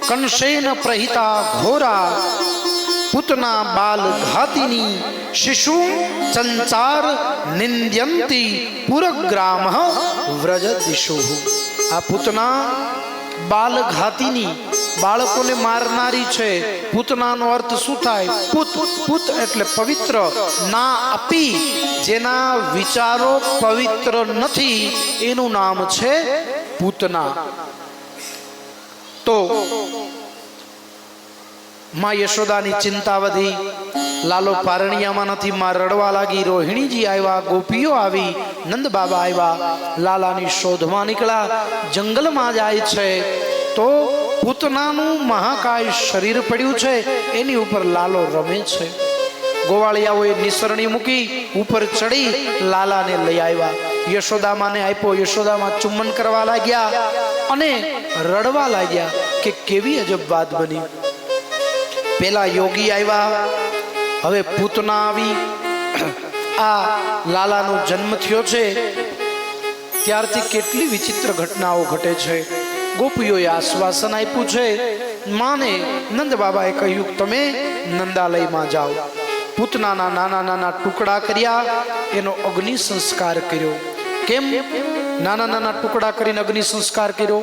कंसेन प्रहिता घोरा पुतना बाल घातिनी शिशु संचार निंद्यंती पुरग्राम व्रज दिशु। आ पुतना बाल घातिनी बाळकोने मारनारी छे। पूतनानो अर्थ શું થાય? પુત પુત એટલે પવિત્ર ના અપી જેના વિચારો પવિત્ર નથી એનું નામ છે પૂતના। તો માં યશોદાની ચિંતા વધી, લાલો પારણિયામાં નથી, માં રડવા લાગી, રોહિણીજી આવ્યા, ગોપીઓ આવી, નંદ બાબા આવ્યા, લાલાની શોધમાં નીકળ્યા, જંગલમાં જાય છે તો પૂતનાનું મહાકાય શરીર પડ્યું છે, એની ઉપર લાલો રમે છે। ગોવાળિયાઓએ નિસરણી મૂકી ઉપર ચડી લાલાને લઈ આવ્યા, યશોદામાને આપ્યો, યશોદામાં ચુંબન કરવા લાગ્યા અને રડવા લાગ્યા કે કેવી અજબ વાત બની। પેલા યોગી આવ્યા, હવે પૂતના આવી। આ લાલાનો જન્મ થયો છે ત્યારથી કેટલી વિચિત્ર ઘટનાઓ ઘટે છે। ગોપીઓએ આશ્વાસન આપ્યું છે। માને નંદ બાબાએ કહ્યું તમે નંદાલયમાં જાઓ। પૂતનાના નાના નાના ટુકડા કર્યા, એનો અગ્નિ સંસ્કાર કર્યો। કેમ નાના નાના ટુકડા કરીને અગ્નિ સંસ્કાર કર્યો?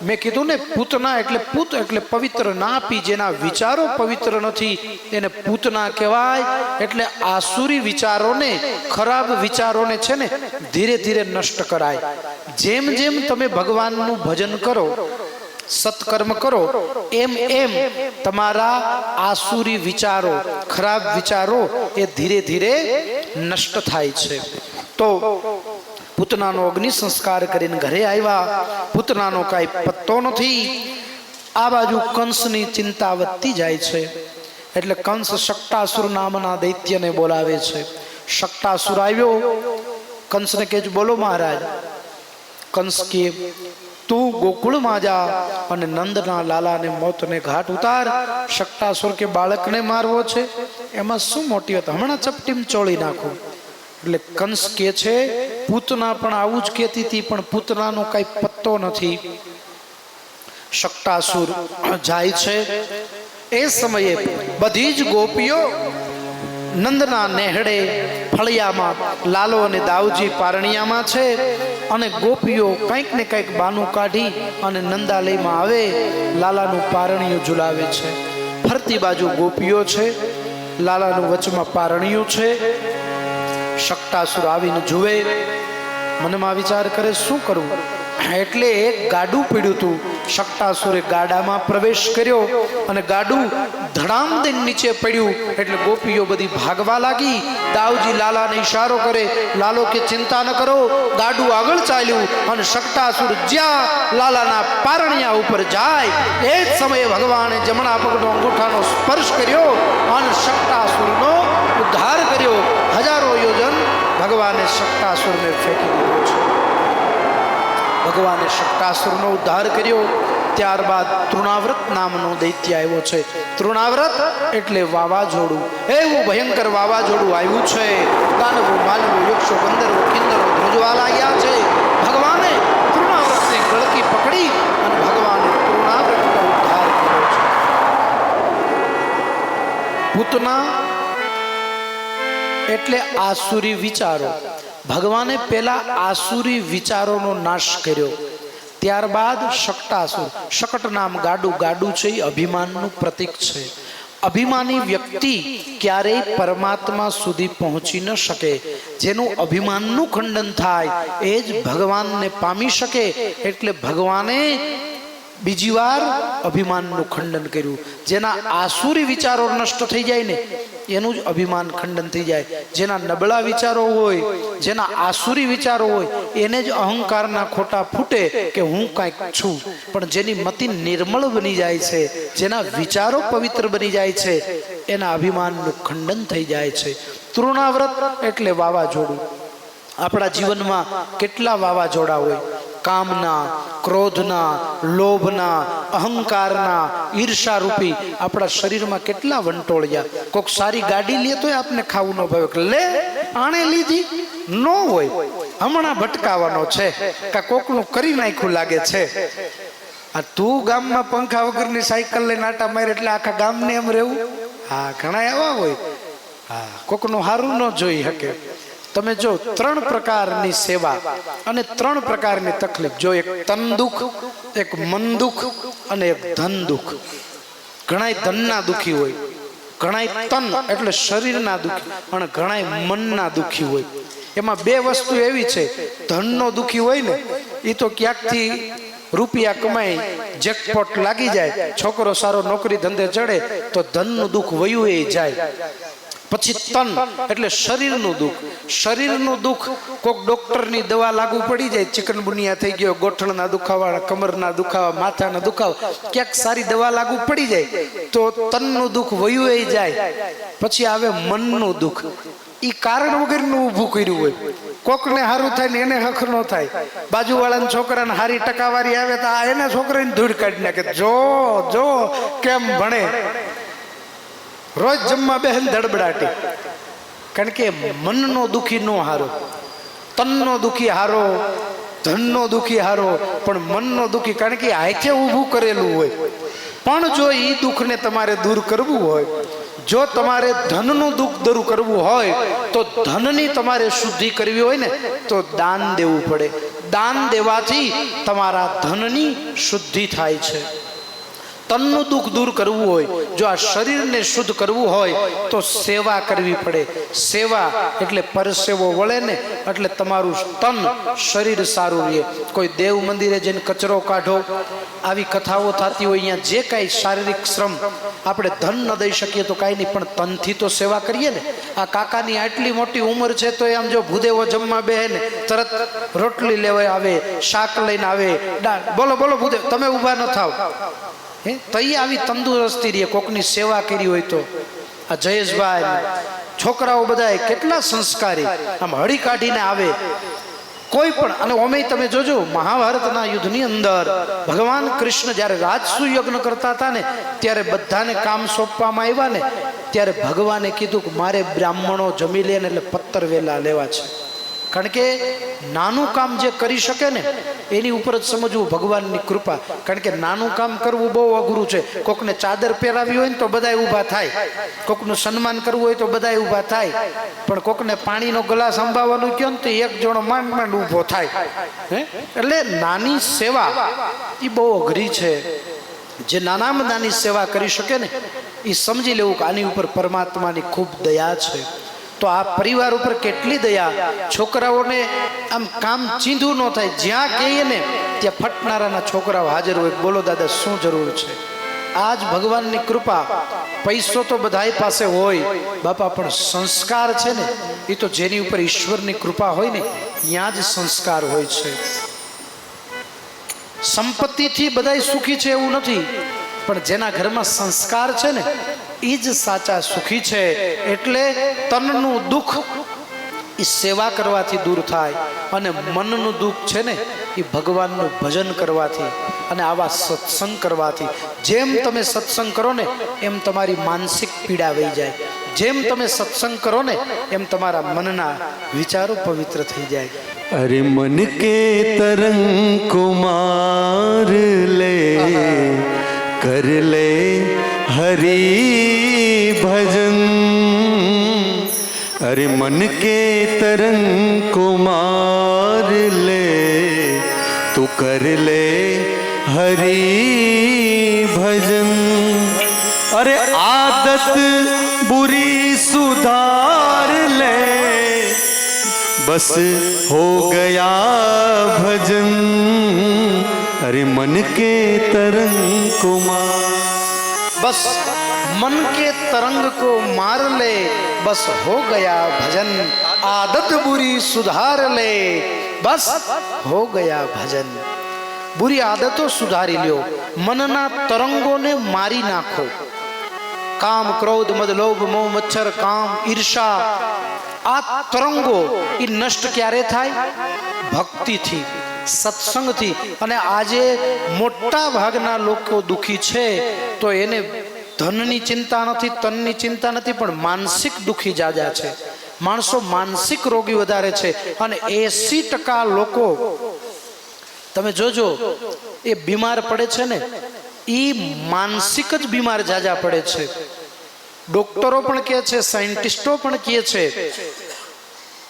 મેં કીધું ને, પૂતના એટલે પૂત એટલે પવિત્ર ના આપી, જેના વિચારો પવિત્ર નથી એને પૂતના કહેવાય। એટલે આસુરી વિચારોને, ખરાબ વિચારોને છે ને ધીરે ધીરે નષ્ટ કરાય। જેમ જેમ તમે ભગવાનનું ભજન કરો, સત્કર્મ કરો, એમ એમ તમારા આસુરી વિચારો, ખરાબ વિચારો એ ધીરે ધીરે નષ્ટ થાય છે। તો પૂતનાનો અગ્નિ સંસ્કાર કરીને ઘરે આવ્યા, પૂતનાનો કાંઈ પત્તો નથી। આ બાજુ કંસની ચિંતા વધતી જાય છે। એટલે કંસ શક્ટાસુર નામના દૈત્યને બોલાવે છે। શક્ટાસુર આવ્યો, કંસને કહે બોલો મહારાજ। કંસ કે તું ગોકુળમાં जा અને નંદના લાલાને મોતને ઘાટ ઉતાર। શક્ટાસુર કે બાળકને મારવો છે, એમાં શું મોટી વાત, હમણાં ચપટીમાં ચોળી નાખું। એટલે કંસ કે છે પૂતના પણ આવું જ કહેતી હતી, પણ પૂતનાનો કઈ પત્તો નથી। શક્ટાસુર જાય છે। એ સમયે બધી જ ગોપીઓ નંદના નેહડે ફળિયામાં, લાલો અને દાઉજી પારણિયામાં છે અને ગોપીઓ કંઈક ને કંઈક બાનું કાઢી અને નંદાલયમાં આવે, લાલાનું પારણિયું ઝુલાવે છે। ફરતી બાજુ ગોપીઓ છે, લાલાનું વચમાં પારણિયું છે। શક્ટાસુર આવીને જુએ, મનમાં વિચાર કરે શું કરું? એટલે એક ગાડું પડ્યું હતું। શક્ટાસુરે ગાડામાં પ્રવેશ કર્યો અને ગાડું ધડામ દઈને નીચે પડ્યું। એટલે ગોપીઓ બધી ભાગવા લાગી। દાઉજી લાલાને ઈશારો કરે, લાલો કે ચિંતા ન કરો। ગાડું આગળ ચાલ્યું અને શક્ટાસુર જ્યાં લાલાના પારણિયા ઉપર જાય એ જ સમયે ભગવાને જમણા પગનો અંગૂઠાનો સ્પર્શ કર્યો અને શક્ટાસુરનો ઉદ્ધાર કર્યો। હજારો યોજન ભગવાને શક્ટાસુરને ફેંકી દીધો છે। ભગવાને શક્ટાસુરનો ઉદ્ધાર કર્યો। ત્યારબાદ તૃણાવ્રત નામનો દૈત્ય આવ્યો છે। તૃણાવ્રત એટલે વાવાઝોડું। એવું ભયંકર વાવાઝોડું આવ્યું છે। દાનવો, માલવો, યક્ષો, ગંધર્વો, કિન્નરો ધ્રુજવા લાગ્યા છે। ભગવાને તૃણાવ્રતને ગળકી પકડી અને ભગવાને તૃણાવ્રતનો ઉદ્ધાર કર્યો છે। પૂતના એટલે આસુરી વિચારો। ભગવાને પેલા આસુરી વિચારોનો નાશ કર્યો। ત્યારબાદ શક્ટાસુર, શકટ નામ ગાડું, ગાડું છે એ અભિમાનનું પ્રતીક છે। અભિમાની વ્યક્તિ ક્યારેય પરમાત્મા સુધી પહોંચી ન શકે। જેનું અભિમાનનું ખંડન થાય એ જ ભગવાનને પામી શકે। એટલે ભગવાને બીજી વાર અભિમાનનું ખંડન કર્યું। જેના આસુરી વિચારો નષ્ટ થઈ જાય ને એનું જ અભિમાન ખંડન થઈ જાય। જેના નબળા વિચારો હોય, જેના આસુરી વિચારો હોય, એને જ અહંકારના ખોટા ફૂટે કે હું કાંઈક છું। પણ જેની મતિ નિર્મળ બની જાય છે, જેના વિચારો પવિત્ર બની જાય છે, એના અભિમાનનું ખંડન થઈ જાય છે। તૃણાવ્રત એટલે વાવાઝોડું। આપણા જીવનમાં કેટલા વાવાઝોડા હોય, કામના, ક્રોધના, લોભના, અહંકારના, ઈર્ષારૂપી આપણા શરીરમાં કેટલા વંટોળ્યા। કોઈક સારી ગાડી લે તો આપને ખાવું ન ભાવે, લે આણે લીધી ન હોય, હમણાં ભટકાવાનો છે, કા કોકનું કરી નાખ્યું લાગે છે। આ તું ગામમાં પંખા વગરની સાયકલ લઈને આટા મારે એટલે આખા ગામને એમ રહેવું? હા, ઘણા એવા હોય. હા, કોકનું હારું ન જોઈ શકે. તમે જો 3 પ્રકારની સેવા અને 3 પ્રકારની તકલીફ. જો એક તન દુઃખ, એક મન દુઃખ અને એક ધન દુઃખ. ઘણાય ધનના દુઃખી હોય, ઘણાય તન એટલે શરીરના દુઃખી અને ઘણાય મનના દુઃખી હોય. એમાં 2 વસ્તુ એવી છે, ધનનો દુઃખી હોય ને એ તો ક્યાંકથી રૂપિયા કમાઈ જેકપોટ લાગી જાય, છોકરો સારો નોકરી ધંધે ચડે તો ધનનું દુઃખ વયું એ જાય. પછી તન એટલે શરીરનું દુઃખ. શરીરનું દુઃખ કોઈક ડોક્ટરની દવા લાગુ પડી જાય, ચિકનગુનિયા થઈ ગયો, ગોઠણના દુખાવા, કમરના દુખાવા, માથાના દુખાવા, ક્યાંક સારી દવા લાગુ પડી જાય તો તનનું દુઃખ વયું એ જાય. પછી આવે મનનું દુઃખ. એ કારણ વગરનું ઊભું કર્યું હોય. કોકને સારું થાય ને એને હક ન થાય. બાજુવાળાના છોકરાને સારી ટકાવારી આવે તો આ એના છોકરાને ધૂળ કાઢી નાખે. જો જો કેમ ભણે, રોજ જમવા બેહન ધડબડાટી. કારણ કે મનનો દુઃખી નો હારો, તનનો દુઃખી હારો, ધનનો દુઃખી હારો, પણ મનનો દુઃખી. કારણ કે હાથે ઊભું કરેલું હોય. પણ જો એ દુઃખને તમારે દૂર કરવું હોય, જો તમારે ધનનું દુઃખ દૂર કરવું હોય તો ધનની તમારે શુદ્ધિ કરવી હોય ને તો દાન દેવું પડે. દાન દેવાથી તમારા ધનની શુદ્ધિ થાય છે. તનનું દુઃખ દૂર કરવું હોય, જો આ શરીરને શુદ્ધ કરવું હોય તો સેવા કરવી પડે. સેવા એટલે પરસેવો વળે ને એટલે તમારું તન શરીર સારું રહે. કોઈ દેવ મંદિરે જઈને કચરો કાઢો, આવી કથાઓ થતી હોય. અહીંયા જે કાંઈ શારીરિક શ્રમ આપણે ધન ન દઈ શકીએ તો કાંઈ નહીં, પણ તનથી તો સેવા કરીએ ને. આ કાકાની આટલી મોટી ઉંમર છે તો આમ જો ભૂદેવો જમવા બેહે ને તરત રોટલી લેવા આવે, શાક લઈને આવે. બોલો બોલો ભૂદેવ, તમે ઊભા ન થાવ. તઈ આવી તંદુરસ્તી રહે કોકની સેવા કરી હોય તો. આ જયેશભાઈ, છોકરાઓ બધા કેટલા સંસ્કારી, આમ હળી કાઢીને આવે કોઈ પણ. અને ઓમેય તમે જોજો, મહાભારતના યુદ્ધની અંદર ભગવાન કૃષ્ણ જ્યારે રાજસુ યજ્ઞ કરતા હતા ને ત્યારે બધાને કામ સોંપવામાં આવ્યા ને ત્યારે ભગવાને કીધું કે મારે બ્રાહ્મણો જમી લે ને એટલે પત્તર વેલા લેવા છે. કારણ કે નાનું કામ જે કરી શકે ને એની ઉપર જ સમજવું ભગવાનની કૃપા. કારણ કે નાનું કામ કરવું બહુ અઘરું છે. કોકને ચાદર પહેરાવી હોય ને તો બધાય ઊભા થાય, કોકનું સન્માન કરવું હોય તો બધાય ઊભા થાય, પણ કોકને પાણીનો ગ્લાસ અંબાવવાનું કહો ને તો એક જણો માંડ માંડ ઊભો થાય. એટલે નાની સેવા એ બહુ અઘરી છે. જે નાનામાં નાની સેવા કરી શકે ને એ સમજી લેવું કે આની ઉપર પરમાત્માની ખૂબ દયા છે. તો આ પરિવાર ઉપર કેટલી દયા. છોકરાઓને આમ કામ ચીંધું ન થાય, જ્યાં કહીએ ને ત્યાં ફટનારાના છોકરાઓ હાજર હોય. બોલો દાદા શું જરૂર છે? આજ ભગવાનની કૃપા. પૈસો તો બધાય પાસે હોય બાપા, પણ સંસ્કાર છે ને એ તો જેની ઉપર ઈશ્વરની કૃપા હોય ને ત્યાં જ સંસ્કાર હોય છે. સંપત્તિથી બધાય સુખી છે એવું નથી, પણ જેના ઘરમાં સંસ્કાર છે ને એ જ સાચા સુખી છે. એટલે તનનું દુઃખ એ સેવા કરવાથી દૂર થાય અને મનનું દુઃખ છે ને એ ભગવાનનું ભજન કરવાથી અને આવા સત્સંગ કરવાથી. જેમ તમે સત્સંગ કરો ને એમ તમારી માનસિક પીડા વહી જાય. જેમ તમે સત્સંગ કરો ને એમ તમારા મનના વિચારો પવિત્ર થઈ જાય. अरे मन के तरंग को मार ले, कर ले हरि भजन. अरे मन के तरंग को मार ले, तू कर ले हरि भजन. अरे आदत बुरी सुधार ले, बस हो गया भजन. अरे मन के तरंग को मार, बस मन के तरंग को मार ले, बस हो गया भजन. आदत बुरी सुधार ले, बस हो गया भजन. बुरी आदतों सुधारी लो, मनना तरंगों ने मारी नाखो. काम क्रोध मद लोभ मोह मच्छर काम ईर्षा आ तरंगो ई नष्ट क्यारे थाय? भक्ति थी, सत्संग थी. અને આજે મોટા ભાગના લોકો દુખી છે તો એને ધનની ચિંતા નથી, તનની ચિંતા નથી, પણ માનસિક દુખી જાજા છે. માણસો માનસિક રોગી વધારે છે. અને 80% લોકો તમે જોજો એ બીમાર પડે છે ને એ માનસિક જ બીમાર જાજા પડે છે. ડોક્ટરો પણ કહે છે, સાયન્ટિસ્ટો પણ કહે છે.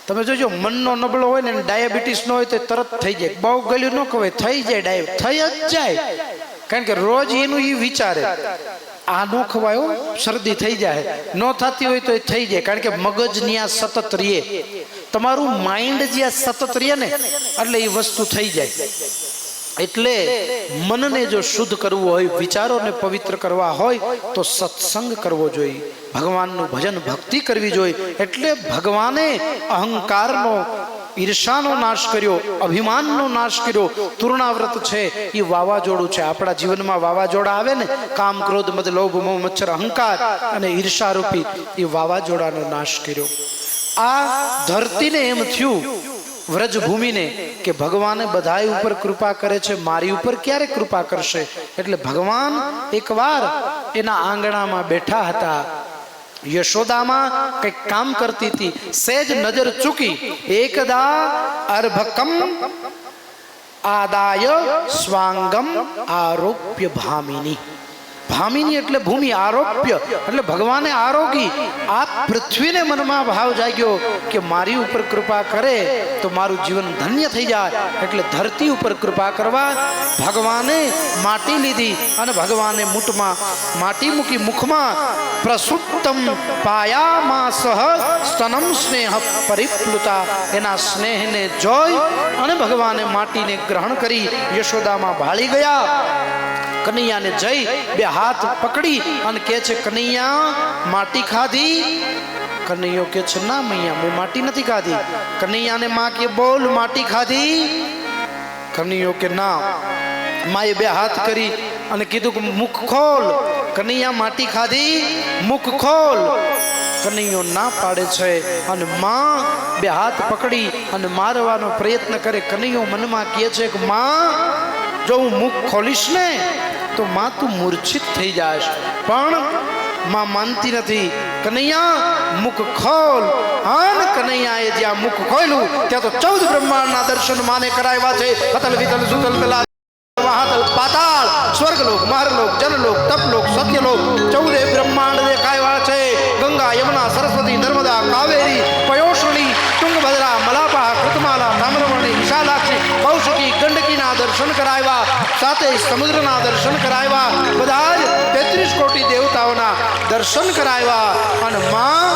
તમે જોજો, મનનો નબળો હોય ને ડાયાબિટીસ નો હોય તો તરત થઈ જાય. બહુ ગળ્યું ન કહેવાય, થઈ જાય, થઈ જ જાય. કારણ કે રોજ એનું એ વિચારે આ નો ખવાયો, શરદી થઈ જાય. ન થતી હોય તો એ થઈ જાય. કારણ કે મગજ ન્યા સતત રહીએ, તમારું માઇન્ડ જ્યાં સતત રહીએ ને એટલે એ વસ્તુ થઈ જાય. એટલે મનને જો શુદ્ધ કરવું હોય, વિચારોને પવિત્ર કરવા હોય તો સત્સંગ કરવો જોઈએ, ભગવાનનું ભજન ભક્તિ કરવી જોઈએ. એટલે ભગવાને અહંકારનો, ઈર્ષાનો નાશ કર્યો, અભિમાનનો નાશ કર્યો. તૂર્ણાવ્રત છે એ વાવાઝોડું છે. આપણા જીવનમાં વાવાઝોડા આવે ને, કામ, ક્રોધ, મદ, લોભ, મોહ, મચ્છર, અહંકાર અને ઈર્ષા રૂપી એ વાવાઝોડાનો નાશ કર્યો. આ ધરતીને એમ થયું, વ્રજભૂમિને, કે ભગવાને બધાય ઉપર કૃપા કરે છે, મારી ઉપર ક્યારે કૃપા કરશે? એટલે ભગવાન એકવાર એના આંગણામાં બેઠા હતા. યશોદામાં કંઈક કામ કરતી હતી. સેજ નજર ચૂકી, એકદા અર્ભકમ આદાય સ્વાંગમ આરોપ્ય ભામિની. ભામિની એટલે ભૂમિ, આરોપ્ય એટલે ભગવાને આરોગી. આ પૃથ્વીને મનમાં ભાવ જાગ્યો કે મારી ઉપર કૃપા કરે તો મારું જીવન ધન્ય થઈ જાય. એટલે ધરતી ઉપર કૃપા કરવા ભગવાને માટી લીધી અને ભગવાને મૂઠમાં માટી મૂકી, મુખમાં પ્રસુપ્તમ પાયામાં સહ સ્તનમ સ્નેહ પરિપ્લુતા. એના સ્નેહને જોઈ અને ભગવાને માટીને ગ્રહણ કરી યશોદામાં ભાળી ગયા. કનૈયાને જઈ બે હાથ પકડી અને કહે છે, કનૈયા માટી ખાધી? કનૈયો કહે છે, ના મૈયા, મેં માટી નથી ખાધી. કનૈયાને માં કે, બોલ માટી ખાધી? કનૈયો કે ના. માએ બે હાથ કરી અને કીધું કે મુખ ખોલ. કનૈયા માટી ખાધી? મુખ ખોલ. કનૈયો ના પાડે છે અને માં બે હાથ પકડી અને મારવાનો પ્રયત્ન કરે. કનૈયો મનમાં કહે છે કે માં, જો હું મુખ ખોલીશ ને તો માં તું મૂર્છિત થઈ જાશ. પણ માં માનતી નથી. કનૈયા મુખ ખોલ. અને કનૈયાએ જ્યાં મુખ ખોલ્યું ત્યાં તો 14 બ્રહ્માંડના દર્શન માને કરાવ્યા છે. અતલ વિતલ સુતલ તલા મહાતલ પાતાળ, સ્વર્ગલોક, મહારલોક, જનલોક, તપલોક, સત્યલોક 14 બ્રહ્માંડ દેખાયા છે. ગંગા, યમુના, સરસ્વતી, નર્મદા, કાવેરી, પયોષણી, તુંગભદ્રા, મલાપા, કૃતમાલા, તામ્રવર્ણી, વિશાલાક્ષી, કૌશિકી, ગંડકીના દર્શન કરાવ્યા. સાથે સમુદ્રના દર્શન કરાવ્યા. બધા જ 33 કોટી દેવતાઓના દર્શન કરાવ્યા. અને માં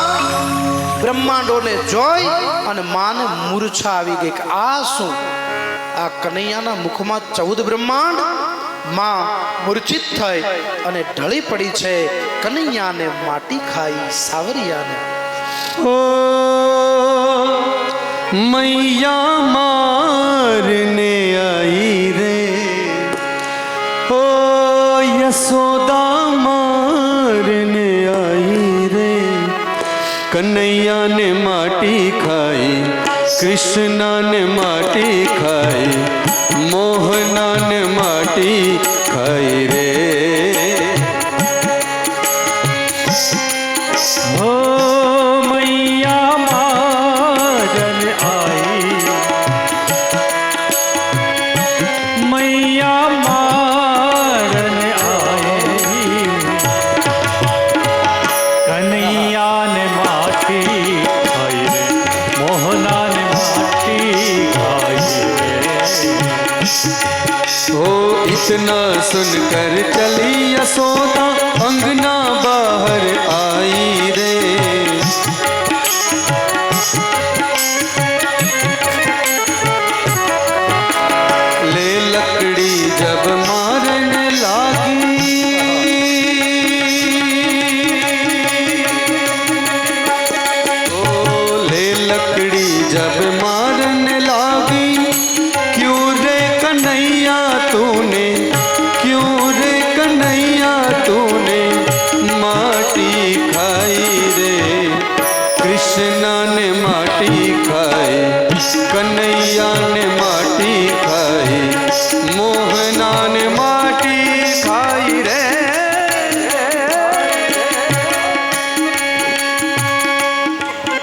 બ્રહ્માંડોને જોઈ અને માને મૂર્છા આવી ગઈ કે આ શું? આ કનૈયાના મુખમાં 14 બ્રહ્માંડ. માં મૂર્છિત થઈ અને ઢળી પડી છે. કનૈયાને માટી ખાઈ સાવરિયાને. ओ मैया मारने आई रे, ओ यशोदा मारने आई रे. कन्हैया ने माटी खाई, कृष्णा ने माटी खाई, मोहना ने माटी खाई रे. इतना सुनकर चली यशोदा, अंगना बाहर आई रे. ले लकड़ी जब मारने लागी, ओ ले लकड़ी जब मारने लागी, क्यों रे कन्हैया तूने, क्यों रे कन्हैया तूने माटी खाई रे. कृष्णा ने माटी खाई, कन्हैया ने माटी खाई, मोहना ने माटी खाई रे.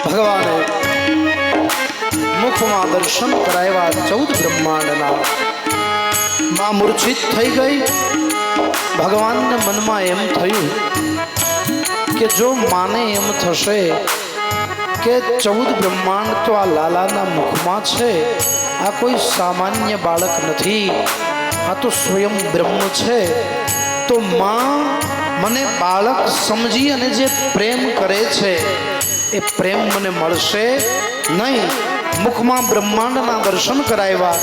ભગવાને મુખમાં દર્શન કરાવ્યા 14 બ્રહ્માંડના. માં મૂર્છિત થઈ ગઈ. ભગવાનને મનમાં એમ થયું કે જો માને એમ થશે કે 14 બ્રહ્માંડ તો આ લાલાના મુખમાં છે, આ કોઈ સામાન્ય બાળક નથી, આ તો સ્વયં બ્રહ્મ છે, તો માં મને બાળક સમજી અને જે પ્રેમ કરે છે એ પ્રેમ મને મળશે નહીં. મુખમાં બ્રહ્માંડના દર્શન કરાવ્યા.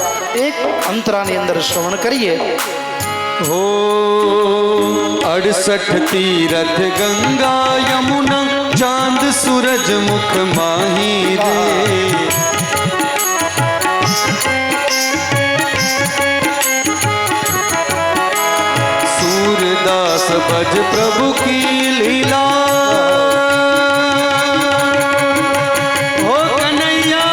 એક અંતરાની અંદર શ્રવણ કરીએ. हो 68 तीरथ गंगा यमुना चांद सूरज मुख माही रे. सूरदास भज प्रभु की लीला. हो कन्हैया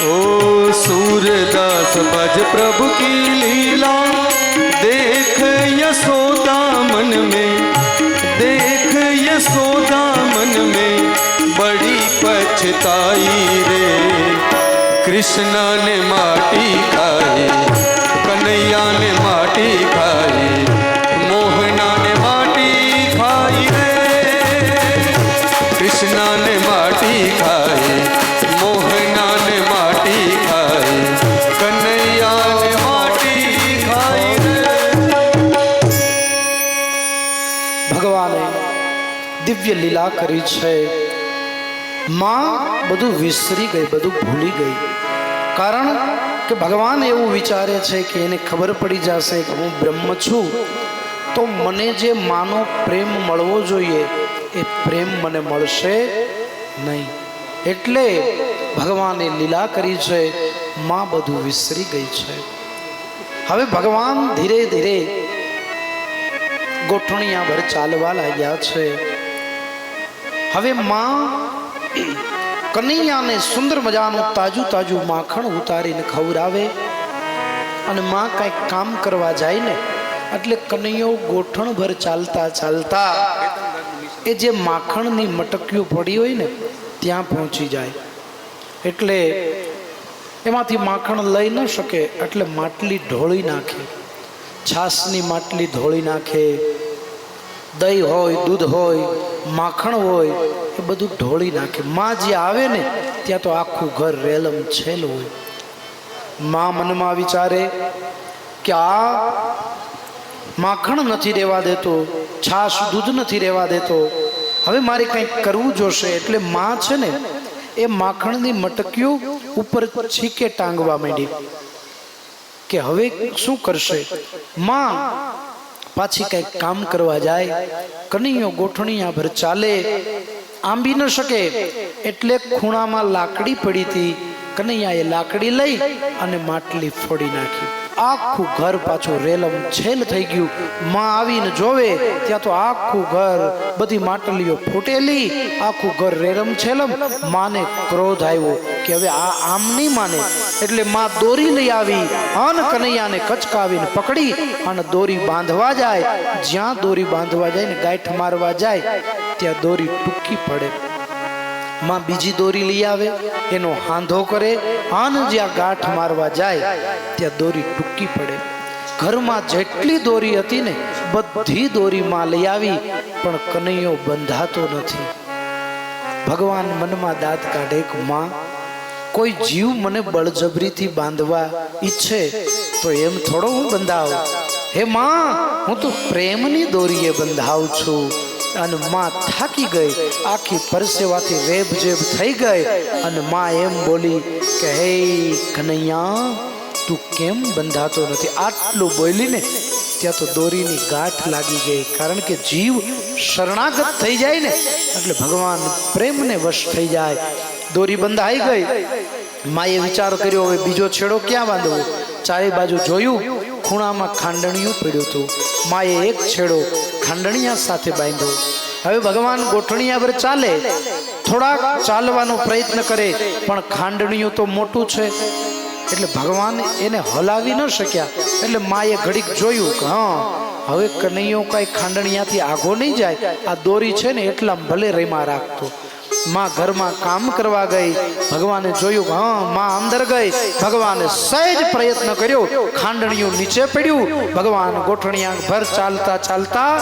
ओ सूरदास भज प्रभु की लीला. देख यशोदा मन में, देख यशोदा मन में बड़ी पछताई रे. कृष्णा ने माटी खाई, कन्हैया ने माटी खाई, मोहना ने माटी खाई रे. कृष्णा ने माटी खाई, मोहना ने माटी खाई, कन्हैया ने माटी खाई रे. ભગવાને દિવ્ય લીલા કરી છે. માં બધું વિસરી ગઈ, બધું ભૂલી ગઈ. કારણ કે ભગવાન એવું વિચારે છે કે એને ખબર પડી જશે કે હું બ્રહ્મ છું, તો મને જે માનો પ્રેમ મળવો જોઈએ એ પ્રેમ મને મળશે નહીં. એટલે ભગવાને લીલા કરી છે. માં બધું વિસરી ગઈ છે. હવે ભગવાન ધીરે ધીરે ગોઠણિયા ભર ચાલવા લાગ્યા છે. હવે માં કનૈયાને સુંદર મજાનું તાજું તાજું માખણ ઉતારીને ખવડાવે. અને માં કંઈક કામ કરવા જાય ને એટલે કનૈયો ગોઠણ ભર ચાલતા ચાલતા એ જે માખણની મટકીઓ પડી હોય ને ત્યાં પહોંચી જાય. એટલે એમાંથી માખણ લઈ ન શકે એટલે માટલી ઢોળી નાખે. છાશની માટલી ઢોળી નાખે. દહીં હોય, દૂધ હોય, માખણ હોય, એ બધું ઢોળી નાખે. માં જે આવે ને ત્યાં તો આખું ઘર રેલમ છેલ હોય. માં મનમાં વિચારે કે આ માખણ નથી રહેવા દેતો, છાશ દૂધ નથી રહેવા દેતો, હવે મારે કંઈક કરવું જોશે. એટલે માં છે ને એ માખણની મટકીઓ ઉપર છીકે ટાંગવા માંડી કે હવે શું કરશે. માં પાછી કંઈક કામ કરવા જાય. કનૈયો ગોઠણિયા ભર ચાલે, આંબી ન શકે એટલે ખૂણામાં લાકડી પડી હતી. કનૈયાએ લાકડી લઈ અને માટલી ફોડી નાખી. આખું ઘર પાછું રેલમ છેલ થઈ ગયું. માં આવીને જોવે ત્યાં તો આખું ઘર, બધી માટલીઓ ફૂટેલી, આખું ઘર રેલમ છેલમ. માને ક્રોધ આવ્યો કે હવે આ આમ નહીં માને. એટલે માં દોરી લઈ આવી અને કનૈયાને કચકાવીને પકડી અને દોરી બાંધવા જાય. જ્યાં દોરી બાંધવા જાય ને ગાંઠ મારવા જાય ત્યાં દોરી ટૂંકી પડે. માં બીજી દોરી લઈ આવે, એનો હાંધો કરે અને જ્યાં ગાંઠ મારવા જાય ત્યાં દોરી ટૂંકી પડે. ઘરમાં જેટલી દોરી હતી ને બધી દોરી માં લઈ આવી, પણ કનૈયો બંધાતો નથી. ભગવાન મનમાં દાંત કાઢે કે માં, કોઈ જીવ મને બળજબરીથી બાંધવા ઈચ્છે તો એમ થોડો હું બંધાવ. હે માં, હું તો પ્રેમની દોરીએ બંધાવું છું. અને માં થાકી ગઈ, આખી પરસેવાથી રેબજેબ થઈ ગઈ. અને માં એમ બોલી કે હે કનૈયા, તું કેમ બંધાતો નથી? આટલું બોલીને ત્યાં તો દોરીની ગાંઠ લાગી ગઈ. કારણ કે જીવ શરણાગત થઈ જાય ને એટલે ભગવાન પ્રેમને વશ થઈ જાય. દોરી બંધાઈ ગઈ. માએ વિચાર કર્યો હવે બીજો છેડો ક્યાં બાંધવો. ચારે બાજુ જોયું, ખૂણામાં ખાંડણિયું પડ્યું હતું. માએ એક છેડો ખાંડણિયા સાથે બાંધ્યો. હવે ભગવાન ગોઠણિયા પર ચાલે, થોડાક ચાલવાનો પ્રયત્ન કરે, પણ ખાંડણિયું તો મોટું છે એટલે ભગવાન એને હલાવી ન શક્યા. એટલે માએ ઘડીક જોયું કે હા હવે કનૈયો કઈ ખાંડણિયાથી આગો નહીં જાય, આ દોરી છે ને એટલા ભલે રેમાં રાખતો. માં ઘરમાં કામ કરવા ગઈ, ભગવાને જોયું કે હા માં અંદર ગઈ, ભગવાને સહેજ પ્રયત્ન કર્યો, ખાંડણિયું નીચે પડ્યું. ભગવાન ગોઠણિયા ભર ચાલતા ચાલતા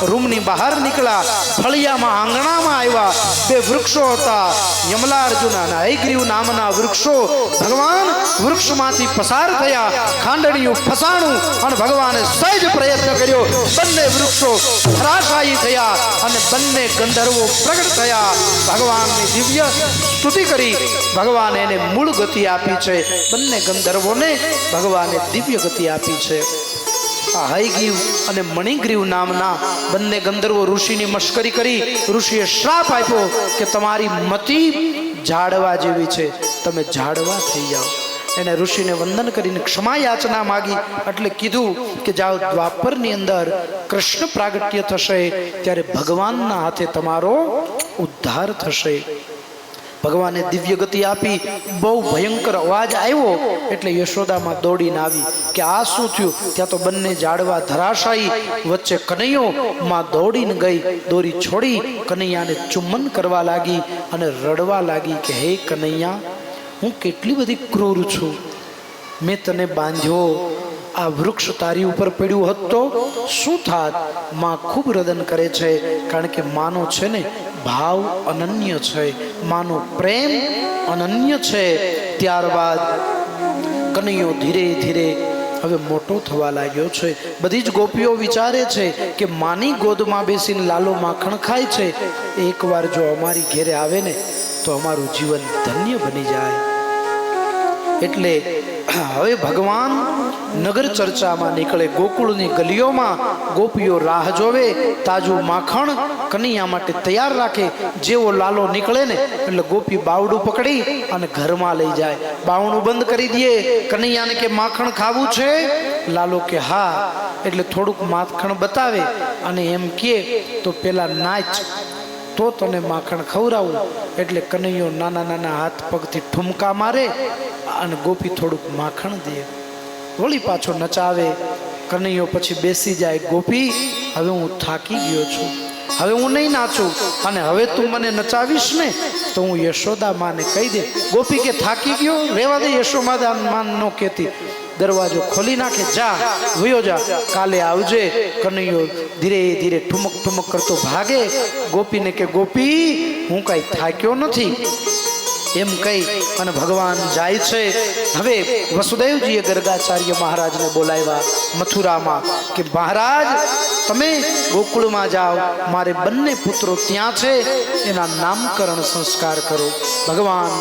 રૂમની બહાર નીકળ્યા, ફળિયામાં આંગણામાં આવ્યા. બે વૃક્ષો હતા, યમલાર્જુન અને હયગ્રીવ નામના વૃક્ષો. ભગવાન વૃક્ષમાંથી પસાર થયા, ખાંડણિયું ફસાણું અને ભગવાને સહેજ પ્રયત્ન કર્યો, બંને વૃક્ષો ધરાશાયી થયા અને બંને ગંધર્વો પ્રગટ થયા. ભગવાનની દિવ્ય સ્તુતિ કરી, ભગવાને એને મૂળ ગતિ આપી છે. બંને ગંધર્વોને ભગવાને દિવ્ય ગતિ આપી છે. આ હયગ્રીવ અને મણિગ્રીવ નામના બંને ગંધર્વો ઋષિની મશ્કરી કરી. ઋષિએ શ્રાપ આપ્યો કે તમારી મતિ ઝાડવા જેવી છે, તમે ઝાડવા થઈ જાઓ. એને ઋષિને વંદન કરીને ક્ષમા યાચના માગી. એટલે કીધું કે જાઓ, દ્વાપરની અંદર કૃષ્ણ પ્રાગટ્ય થશે ત્યારે ભગવાનના હાથે તમારો ઉદ્ધાર થશે. ભગવાને દિવ્ય ગતિ આપી. બહુ ભયંકર અવાજ આવ્યો એટલે યશોદામાં દોડીને આવી કે આ શું થયું. ત્યાં તો બંને ઝાડવા ધરાશાયી, વચ્ચે કનૈયો. માં દોડીને ગઈ, દોરી છોડી કનૈયાને ચુંબન કરવા લાગી અને રડવા લાગી કે હે કનૈયા, હું કેટલી બધી ક્રૂર છું. મેં તને બાંધ્યો, આ વૃક્ષ તારી ઉપર પડ્યું હોત તો શું થાત. માં ખૂબ રદન કરે છે, કારણ કે માનો છે ને ભાવ અનન્ય છે, માનો પ્રેમ અનન્ય છે. ત્યારબાદ કનૈયો ધીરે ધીરે હવે મોટો થવા લાગ્યો છે. બધી જ ગોપીઓ વિચારે છે કે માની ગોદમાં બેસીને લાલો માખણ ખાય છે, એકવાર જો અમારી ઘેરે આવે ને તો અમારું જીવન ધન્ય બની જાય. એટલે હવે ભગવાન નગર ચર્ચામાં નીકળે. ગોકુળની ગલીઓમાં ગોપીઓ રાહ જોવે, તાજું માખણ કનૈયા માટે તૈયાર રાખે. જેવો લાલો નીકળે ને એટલે ગોપી બાવડું પકડી અને ઘરમાં લઈ જાય. બાવણું બંધ કરી દે. કનૈયાને કે માખણ ખાવું છે? લાલો કે હા. એટલે થોડુંક માખણ બતાવે અને એમ કે તો પેલા નાચ તો તને માખણ ખવડાવું. એટલે કનૈયો નાના નાના હાથ પગથી ઠુમકા મારે અને ગોપી થોડુંક માખણ દે, વળી પાછો નચાવે. કનૈયો પછી બેસી જાય. ગોપી, હવે હું થાકી ગયો છું, હવે હું નહીં નાચું, અને હવે તું મને નચાવીશ ને તો હું યશોદા માને કહી દે. ગોપી કે થાકી ગયો, રેવા દે. યશોદા માન નો કહેતી. દરવાજો ખોલી નાખે, જા વયો જા, કાલે આવજે. કનૈયો ધીરે ધીરે ઠુમક ઠુમક કરતો ભાગે. ગોપીને કે ગોપી, હું કઈ થાક્યો નથી એમ કહી અને ભગવાન જાય છે. હવે વસુદેવજીએ ગર્ગાચાર્ય મહારાજને બોલાવ્યા મથુરામાં કે મહારાજ તમે ગોકુળમાં જાઓ, મારે બંને પુત્રો ત્યાં છે, એના નામકરણ સંસ્કાર કરો. ભગવાન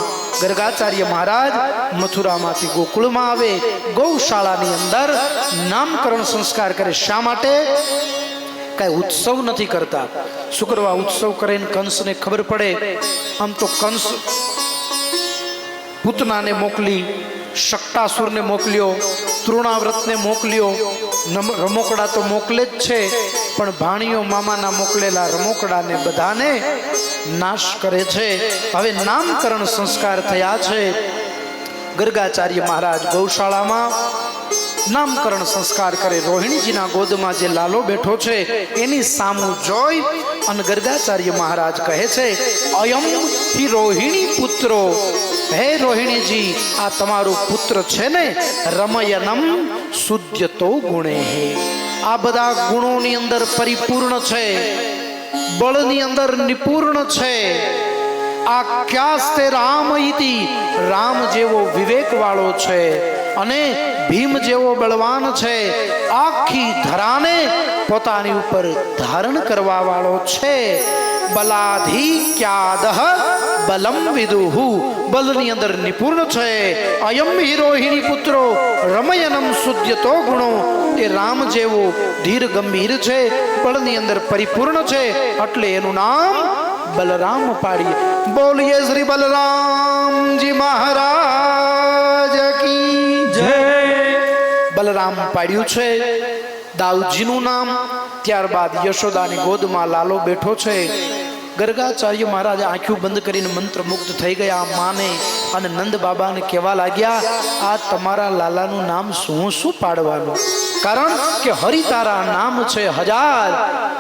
ગર્ગાચાર્ય મહારાજ મથુરામાંથી ગોકુળમાં આવે, ગૌશાળાની અંદર નામકરણ સંસ્કાર કરે. શા માટે? કઈ ઉત્સવ નથી કરતા. શું કરવા ઉત્સવ કરે? કંસને ખબર પડે. આમ તો કંસ પૂતનાને મોકલી, શક્ટાસુરને મોકલ્યો, તૃણાવ્રતને મોકલ્યો. રમોકડા તો મોકલે જ છે, પણ ભાણીઓ મામાના મોકલેલા રમોકડાને બધાને નાશ કરે છે. હવે નામકરણ સંસ્કાર થયા છે. ગર્ગાચાર્ય મહારાજ ગૌશાળામાં નામકરણ સંસ્કાર કરે. રોહિણીજીના ગોદમાં જે લાલો બેઠો છે એની સામું જોઈ અને ગર્ગાચાર્ય મહારાજ કહે છે, અયમ હિ રોહિણી પુત્રો. હે રોહિણીજી, આ તમારો પુત્ર છે ને, રમયનમ શુદ્ધતો ગુણે. આ બધા ગુણોની અંદર પરિપૂર્ણ છે, બળની અંદર નિપુર્ણ છે. આખ્યાસ્તે રામ ઇતિ, રામ જેવો વિવેક વાળો છે અને ભીમ જેવો બળવાન છે. આખી ધરાને પોતાની ઉપર ધારણ કરવા વાળો છે. બલાધિક્યાદઃ બલમ વિદુહુ, બલની અંદર નિપુર્ણ છે. અયમ હિ રોહિણી પુત્રો રમયનમ શુદ્ધતો ગુણો. એ રામ જેવો ધીર ગંભીર છે, બળની અંદર પરિપૂર્ણ છે, એટલે એનું નામ બલરામ પાડીએ. બોલીએ શ્રી બલરામજી મહારાજ કી જય. બલરામ પાડ્યું છે. દાઉજીનું નામ. ત્યારબાદ યશોદાની ગોદમાં લાલો બેઠો છે. ગર્ગાચાર્ય મહારાજ આંખો બંધ કરીને મંત્રમુગ્ધ થઈ ગયા માને અને નંદ બાબાને કહેવા લાગ્યા, આ તમારા લાલાનું નામ શું પાડવાનું? કારણ કે હરિ તારા નામ છે હજાર,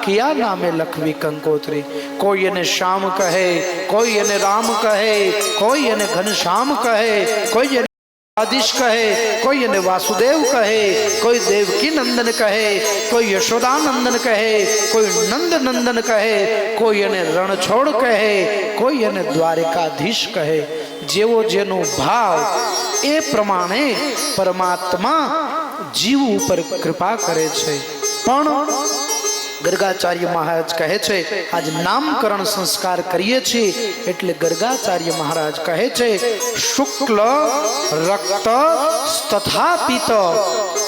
કિયા નામે લખવી કંકોત્રી. કોઈ એને શ્યામ કહે, કોઈ એને રામ કહે, કોઈ એને ઘનશ્યામ કહે, કોઈ એને આદિશ કહે, કોઈ એને વાસુદેવ કહે, કોઈ દેવકી નંદન કહે, કોઈ યશોદાનંદન કહે, કોઈ નંદ નંદન કહે, કોઈ એને રણછોડ કહે, કોઈ એને દ્વારિકાધીશ કહે. જેવો જેનો ભાવ એ પ્રમાણે પરમાત્મા જીવ ઉપર કૃપા કરે છે. પણ ગર્ગાચાર્ય મહારાજ કહે છે આજ નામકરણ સંસ્કાર કરીએ છીએ એટલે ગર્ગાચાર્ય મહારાજ કહે છે શુક્લ રક્ત તથા પિત્ત.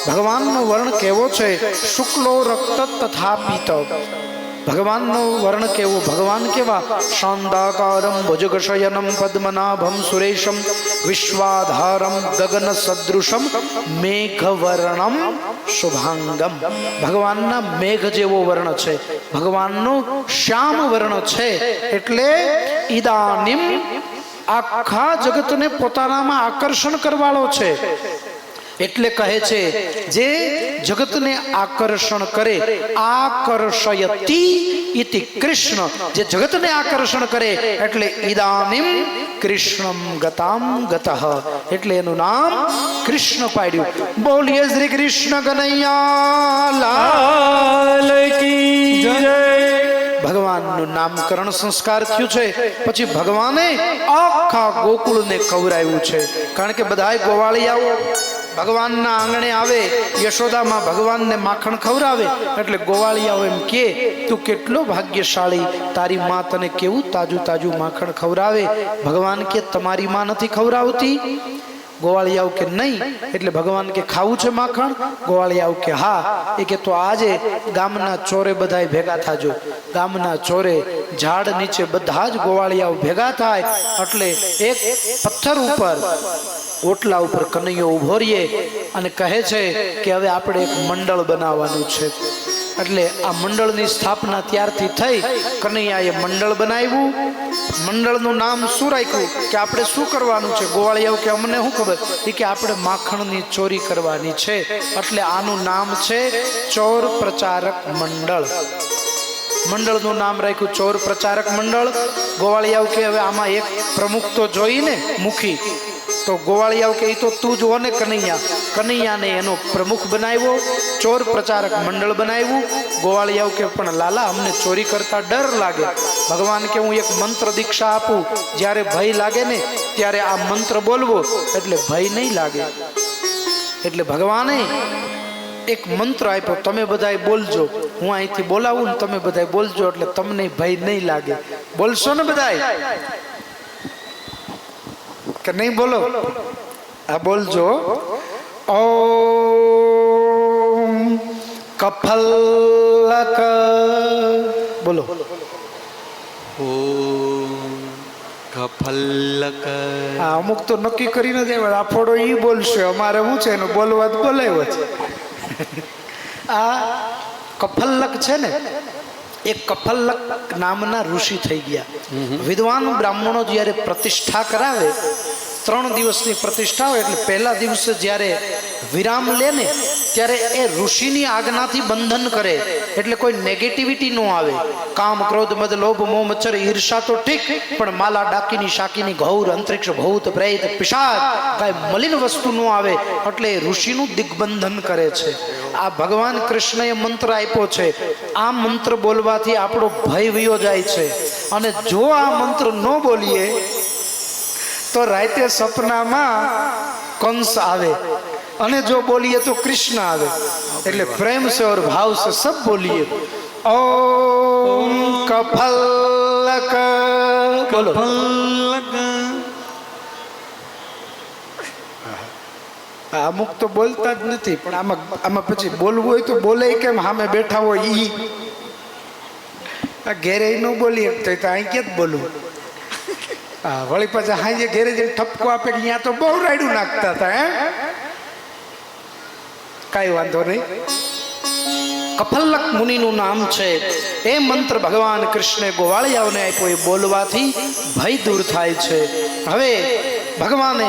ભગવાનનો વર્ણ કેવો છે? શુક્લો રક્ત તથા પિત્ત. ભગવાનનો વર્ણ કેવો? ભગવાન કેવા? શાંતાકારમ ભુજગશયનમ પદ્મનાભમ સુરેશમ વિશ્વાધારમ ગગન સદૃશમ મેઘવર્ણમ શુભાંગમ. ભગવાનના મેઘ જેવો વર્ણ છે, ભગવાનનો શ્યામ વર્ણ છે. એટલે ઈદાનીમ આખા જગતને પોતાનામાં આકર્ષણ કરવાળો છે. એટલે કહે છે જે જગતને આકર્ષણ કરે, આકર્ષયતિ ઇતિ કૃષ્ણ. જે જગતને આકર્ષણ કરે એટલે ઈદાનીમ કૃષ્ણમ ગતામ ગતઃ. એટલે એનું નામ કૃષ્ણ પાડ્યું. બોલીએ શ્રી કૃષ્ણ કનૈયા લાલ કી જય. ભગવાનનું નામકરણ સંસ્કાર થયું છે. પછી ભગવાને આખા ગોકુળને ખવડાવ્યું છે. કારણ કે બધાય ગોવાળિયાઓ ભગવાનના આંગણે આવે, યશોદામાં ભગવાનને માખણ ખવડાવે એટલે ગોવાળિયાઓ એમ કે તું કેટલો ભાગ્યશાળી, તારી માં તને કેવું તાજું તાજું માખણ ખવડાવે. ભગવાન કે તમારી માં નથી ખવડાવતી? ગોવાળિયાઓ કે નહીં. એટલે ભગવાન કે ખાવું છે માખણ? ગોવાળિયાઓ કે હા. એ કે તો આજે ગામના ચોરે બધાય ભેગા થાજો. ગામના ચોરે ઝાડ નીચે બધા જ ગોવાળિયાઓ ભેગા થાય એટલે એક પથ્થર ઉપર ઓટલા ઉપર કનૈયો ઉભો રહીએ અને કહે છે કે હવે આપણે એક મંડળ બનાવવાનું છે. એટલે આ મંડળની સ્થાપના ત્યારથી થઈ. કનૈયાએ મંડળ બનાવ્યું. મંડળનું નામ શું રાખ્યું? કે આપણે શું કરવાનું છે? ગોવાળિયાઓ કે અમને શું ખબર? એ કે આપણે માખણની ચોરી કરવાની છે. એટલે આનું નામ છે ચોર પ્રચારક મંડળ. મંડળનું નામ રાખ્યું ચોર પ્રચારક મંડળ. ગોવાળિયાઓ કે હવે આમાં એક પ્રમુખ તો જોઈને મુખી. તો ગોવાળિયાઓ કે તો તું જો ને કનૈયાને એનો પ્રમુખ બનાવ્યો, ચોર પ્રચારક મંડળ બનાવ્યું. ગોવાળિયાઓ કે પણ લાલા અમને ચોરી કરતા ડર લાગે. ભગવાન કે હું એક મંત્ર દીક્ષા આપું, જ્યારે ભય લાગે ને ત્યારે આ મંત્ર બોલવો એટલે ભય નહીં લાગે. એટલે ભગવાને એક મંત્ર આપ્યો, તમે બધાય બોલજો. હું અહીંથી બોલાવું ને તમે બધાય બોલજો એટલે તમને ભય નહીં લાગે. બોલશો ને બધાય કે નહીં? બોલો. આ બોલજો. ઓમ કફલક. બોલો. ઓમ કફલક. અમુક તો નક્કી કરીને જ આ ફોડો ઈ બોલશે. અમારે શું છે એનું બોલવા જ બોલાવ્યો છે. આ કફલક છે ને, એક કફલક નામના ઋષિ થઈ ગયા. વિદ્વાન બ્રાહ્મણો જ્યારે પ્રતિષ્ઠા કરાવે, 3 દિવસની પ્રતિષ્ઠા હોય એટલે પહેલા દિવસે જ્યારે વિરામ લે ને ત્યારે એ ઋષિની આજ્ઞાથી બંધન કરે. એટલે કોઈ નેગેટિવિટી ન આવે. કામ ક્રોધ મદ લોભ મોહ મચ્છર ઈર્ષા તો ઠીક, પણ માલા ડાકીની શાકીની ઘૌર અંતરિક્ષ ભૂત પ્રેત પિશાચ કાંઈ મલિન વસ્તુ ન આવે. એટલે ઋષિનું દિગ્બંધન કરે છે. આ ભગવાન કૃષ્ણએ મંત્ર આપ્યો છે. આ મંત્ર બોલવાથી આપણો ભય વયો જાય છે. અને જો આ મંત્ર ન બોલીએ તો રાતે સપનામાં કંસ આવે, અને જો બોલીએ તો કૃષ્ણ આવે. એટલે પ્રેમ સે ઓર ભાવ સે સબ બોલીએ. ઓમ કફલક. બોલો. અમુક તો બોલતા જ નથી, પણ આમાં પછી બોલવું હોય તો બોલે કેમ? સામે બેઠા હોય ઈ. આ ઘેરે ન બોલી શકતો તો અહીં ક્યાં જ બોલવું? હા, વળી પાછા હાજે ઘેરે જઈને ઠપકો આપે કે અહીંયા તો બહુ રાયડું નાખતા હતા. હે, કાંઈ વાંધો નહીં. કફલ્લક મુનિનું નામ છે. એ મંત્ર ભગવાન કૃષ્ણે ગોવાળિયાઓને આપ્યો. એ બોલવાથી ભય દૂર થાય છે. હવે ભગવાને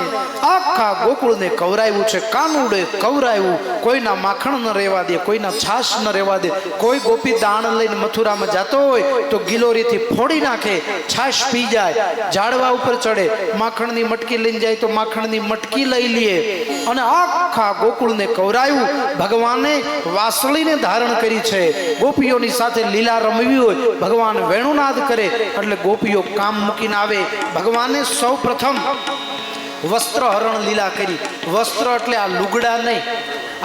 આખા ગોકુળને કવરાવ્યું છે. કાનુડે કવરાવ્યું. કોઈના માખણ ન રહેવા દે, કોઈના છાશ ન રહેવા દે. કોઈ ગોપી દાણ લઈને મથુરામાં જતો હોય તો ગિલોરીથી ફોડી નાખે, છાશ પી જાય. ઝાડવા ઉપર ચડે, માખણની મટકી લઈને જાય તો માખણની મટકી લઈ લે. અને આખા ગોકુળને કવરાયું. ભગવાને વાસળીને ધારણ કરી છે. ગોપીઓની સાથે લીલા રમવી હોય, ભગવાન વેણુનાદ કરે એટલે ગોપીઓ કામ મૂકીને આવે. ભગવાને સૌ પ્રથમ વસ્ત્ર હરણ લીલા કરી. વસ્ત્ર એટલે આ લુગડા નહીં.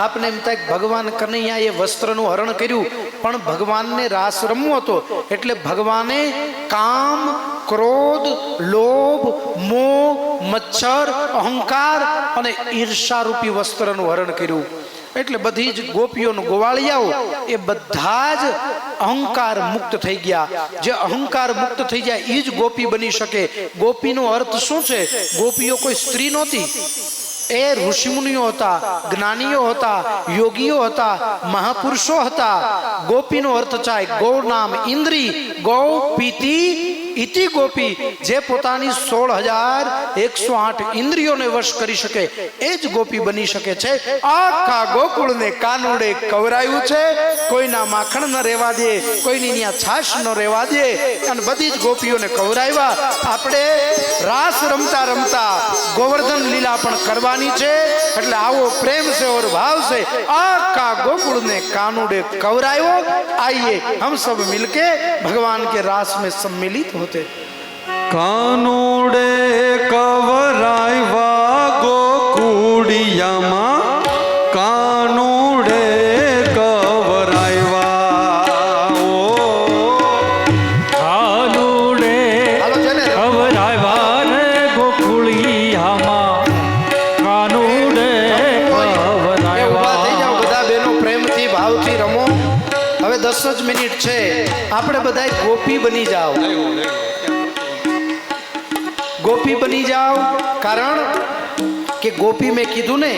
આપને એમ થાય ભગવાન કનૈયા એ વસ્ત્રનું હરણ કર્યું, પણ ભગવાનને રાસ રમવો હતો એટલે ભગવાને કામ, ક્રોધ, લોભ, મોહ, મચ્છર, અહંકાર અને ઈર્ષારૂપી વસ્ત્રનું હરણ કર્યું. એટલે બધી જ ગોપીઓનું ગોવાળિયાઓ એ બધા જ અહંકાર મુક્ત થઈ ગયા. જે અહંકાર મુક્ત થઈ જાય એ જ ગોપી બની શકે. ગોપીનો અર્થ શું છે? ગોપીઓ કોઈ સ્ત્રી નહોતી. એ ઋષિમુનિઓ હતા, જ્ઞાનીઓ હતા, યોગીઓ હતા, મહાપુરુષો હતા. ગોપીનો અર્થ થાય ગૌ નામ ઇન્દ્રી, ગૌ પીતી ઇતિ ગોપી. જે પોતાની 16,108 ઇન્દ્રિયોને વશ કરી શકે એ જ ગોપી બની શકે છે. આખા ગોકુળને કાનુડે કવરાયું છે. કોઈના માખણ ન રહેવા દે, કોઈની ત્યાં છાશ ન રહેવા દે, અને બધી જ ગોપીઓને કવરાવ્યા. આપણે રાસ રમતા રમતા ગોવર્ધન લીલા પણ કરવાની છે. એટલે આવો પ્રેમ છે और भाव से आका गोकुल ने कानूडे कवरायो. आइए हम सब मिलके भगवान के रास में सम्मिलित होते. કાનુડે કવરાયવા ગોકુળિયામાં, કાનુડે કવરાયવા. ઓ કાનુડે કવરાયવા રે ગોકુળિયામાં, કાનુડે ઉભા થઈ જાઓ બધા બહેનો, પ્રેમથી ભાવથી રમો. હવે 10 જ મિનિટ છે. આપણે બધા ગોપી બની જાઓ. ગોપી બની જાઓ. કારણ કે ગોપી મેં કીધું ને,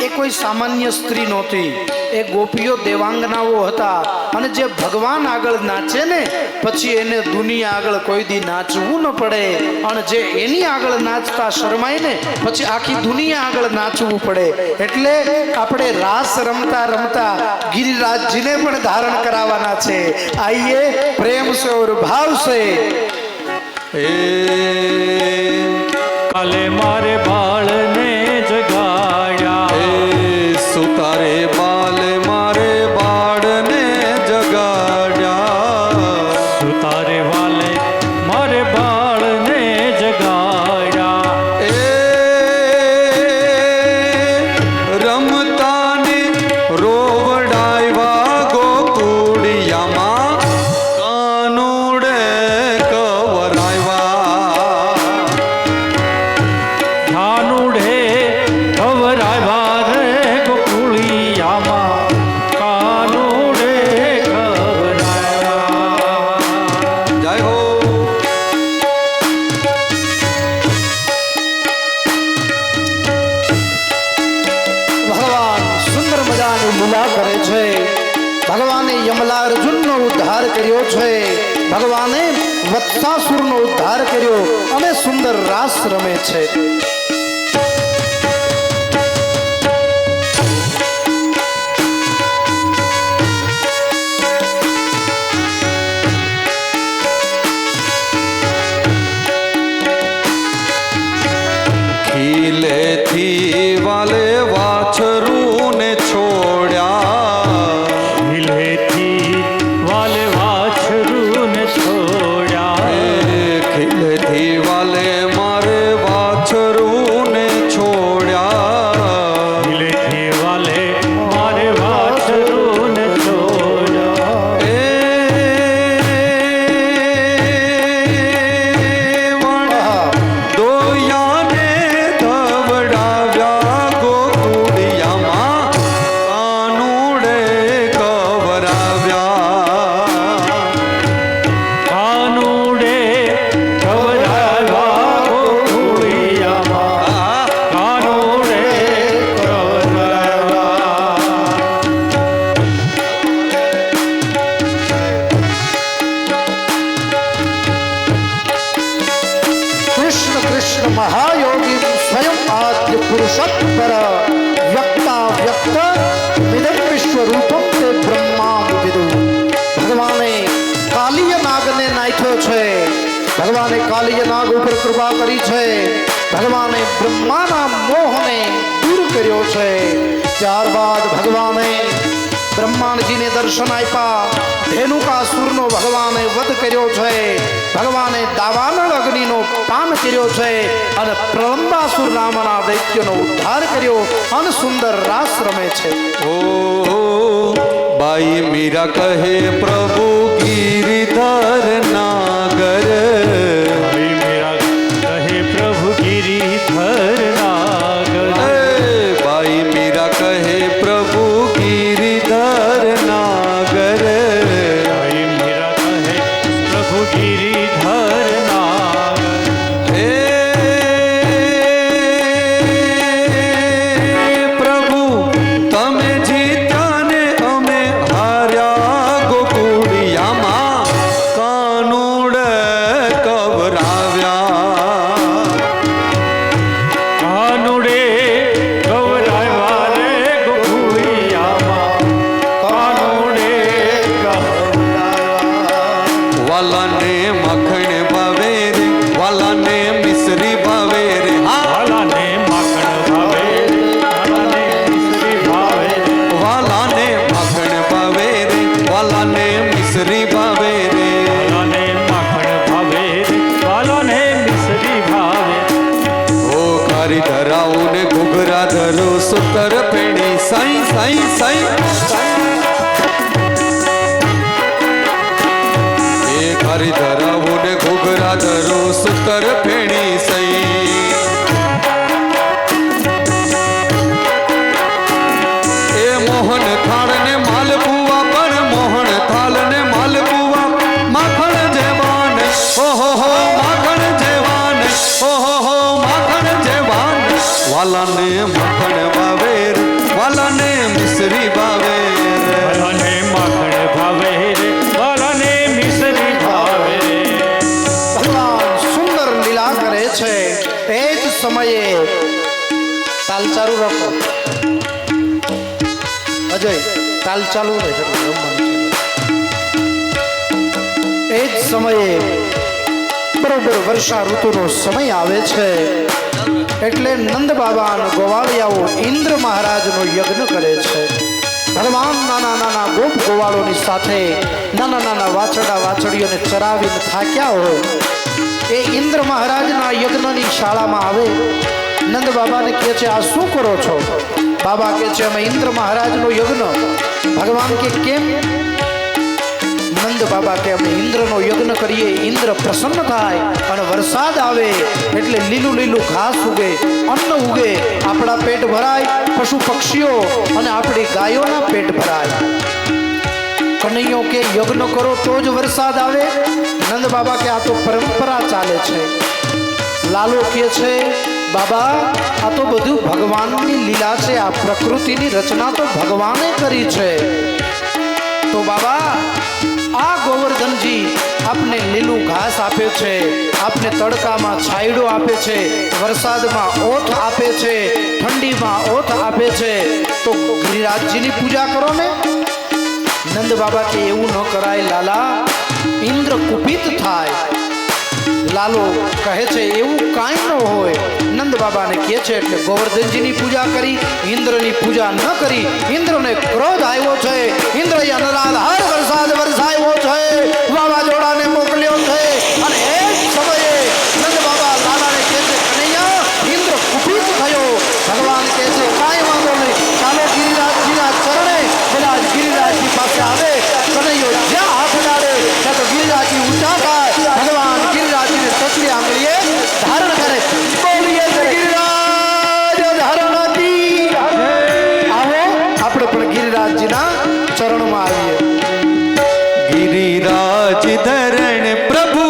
એ કોઈ સામાન્ય સ્ત્રી નહોતી. એ ગોપીઓ દેવાંગનાઓ હતા. અને જે ભગવાન આગળ નાચે ને પછી એને દુનિયા આગળ કોઈ દી નાચવું ન પડે. અને જે એની આગળ નાચતા શરમાય ને પછી આખી દુનિયા આગળ નાચવું પડે. એટલે આપણે રાસ રમતા રમતા ગિરિરાજજીને પણ ધારણ કરાવવાના છે. આઈએ પ્રેમ સે ઓર ભાવ સે. કાલે મારે બાળને જગાડ્યા, સુતારે બાલે મારે બાળને જગાડ્યા. સુતારે વાલે મારે બાળને જગાડ્યા. રમતાને રોવડાવ્યા ગોકુળિયામાં, કાનુડે કવરાવ્યા. કાનુડે કવરાયવા રે ગોકુળિયામાં, કાનુડે કવરાયવા. જય હો. ભગવાન સુંદર મજાની લીલા કરે છે. ભગવાને યમલા અર્જુનનો ઉદ્ધાર કર્યો છે. ભગવાને વત્સાસુરનો ઉદ્ધાર કર્યો અને સુંદર રાસ રમે છે. ખીલેથી વાલે વાછરુને છોડ્યા. ખીલેથી વાલે વાછરુને છોડ્યા. ખીલેથી વાલે મારે વાછરુને છોડ્યા. ખીલેથી વાલે મારે વાછરુને છોડ્યા. દોયાને ધવડાવ્યા ગોકુળિયામાં, કાનુડે કવરાવ્યા. કાનુડે કવરાયવા कृष्ण महायोगी स्वयं आद्य पुरुषत्पर व्यक्ता व्यक्त मिदं विश्व रूपम ते ब्रह्मा विदु भगवाने कालिय नागने नाખ્યો છે ભગવાને કાલિય નાગ ઉપર કૃપા કરી છે ભગવાને બ્રહ્માના મોહને દૂર કર્યો છે ત્યારબાદ ભગવાને બ્રહ્માંડજીને દર્શન આપ્યા ધેનુકાસુરનો ભગવાને વધ કર્યો છે ભગવાને દાવાનળ અગ્નિનો પાન કર્યો છે અને પ્રલંબાસુર નામના દૈત્યનો ઉદ્ધાર કર્યો અને સુંદર રાસ રમે છે ओ बाई मीरा कहे प्रभु गिरिधर नागर भाई मेरा कहे प्रभु गिरिधर नागर बाई मीरा कहे प्रभु गिरिधर नागर भाई मेरा कहे प्रभु गिरिधर नागर हे प्रभु तमे जीत्या ने अमे हार्या गोकुळियामा कानूड कवराव्या कानुडे गौरावा रे गोकुळियामा कानुडे वाला ने मखण भावे रे वाला ने मिश्री भावे रे हाँ वाला ने माखण भावे वाला ने मिश्री भावे वाला ने मखण भावे रे वाला ने मिश्री भावे रे वाला ने माखण भावे वाला ने मिश्री भावे ओ खारी धराऊ ने घुघरा धरो सुतर पेणी साई साई साई ए खारी धराऊ ने घुघरा धरो सुतर पेणी सई ए मोहन थाल ने मालपुआ पर मोहन थाल ने मालपुआ माखण जेवान ओ हो माखण जेवान ओ हो माखण जेवान वाला ने मखण बावेर वाला ने मिश्री बावेर वाला ने माखण भावे वाला ने मिश्री भावे ભગવાન સુંદર લીલા કરે છે તે જ સમયે તાલ ચાલુ રાખો અજય તાલ ચાલુ રહે એ જ સમયે બરોબર વર્ષા ઋતુનો સમય આવે છે એટલે નંદ બાબા અને ગોવાળિયાઓ ઇન્દ્ર મહારાજનો યજ્ઞ કરે છે ભગવાન નાના નાના ગોપ ગોવાળોની સાથે નાના નાના વાછરડા વાછડીઓને ચરાવીને થાક્યા હોય એ ઇન્દ્ર મહારાજના યજ્ઞની શાળામાં આવે નંદ બાબાને કહે છે આ શું કરો છો બાબા કહે છે અમે ઇન્દ્ર મહારાજનો યજ્ઞ ભગવાન કે કેમ નંદ બાબા કે અમે ઇન્દ્રનો યજ્ઞ કરીએ ઇન્દ્ર પ્રસન્ન થાય અને વરસાદ આવે એટલે લીલું લીલું ઘાસ ઉગે અન્ન ઉગે આપણા પેટ ભરાય પશુ પક્ષીઓ અને આપણી ગાયોના પેટ ભરાય કનૈયો કે યજ્ઞ કરો તો જ વરસાદ આવે નંદ બાબા કે આ તો પરંપરા ચાલે છે લાલો કહે છે બાબા આ તો બધું ભગવાનની લીલા છે આ પ્રકૃતિની રચના તો ભગવાને કરી છે તો બાબા આ ગોવર્ધનજી આપને લીલું ઘાસ આપે છે આપને તડકામાં છાંયડો આપે છે વરસાદમાં ઓઠ આપે છે ઠંડીમાં ઓઠ આપે છે તો ગિરિરાજજીની પૂજા કરો ને નંદ બાબા કે એવું ન કરાય લાલા ઇન્દ્ર કુપિત થાય લાલો કહે છે એવું કાંઈ ન હોય નંદ બાબાને કહે છે એટલે ગોવર્ધનજીની પૂજા કરી ઇન્દ્રની પૂજા ન કરી ઇન્દ્રને ક્રોધ આવ્યો છે ઇન્દ્રએ અનરાધાર વરસાદ વરસાવ્યો છે વાવાઝોડાને મોકલ્યો છે અને એ જ સમયે નંદ બાબા લાલાને કહે છે કનૈયા ઇન્દ્ર કુપિત થયો ભગવાન કહે છે કાંઈ વાંધો નહીં ચાલો ગિરિરાજજીના ચરણે કદાચ ગિરિરાજજી પાસે આવે કનૈયો જ્યાં હાથ ડાળે ત્યાં તો ગિરિરાજજી ઊંચા થાય ભગવાન ગિરિરાજજીને તસલી આંગળીએ ધારણ કરે બોલીએ ગિરિરાજ ધારણાથી આવો આપણે પણ ગિરિરાજજીના ચરણમાં આવીએ गिरिराज धरण प्रभु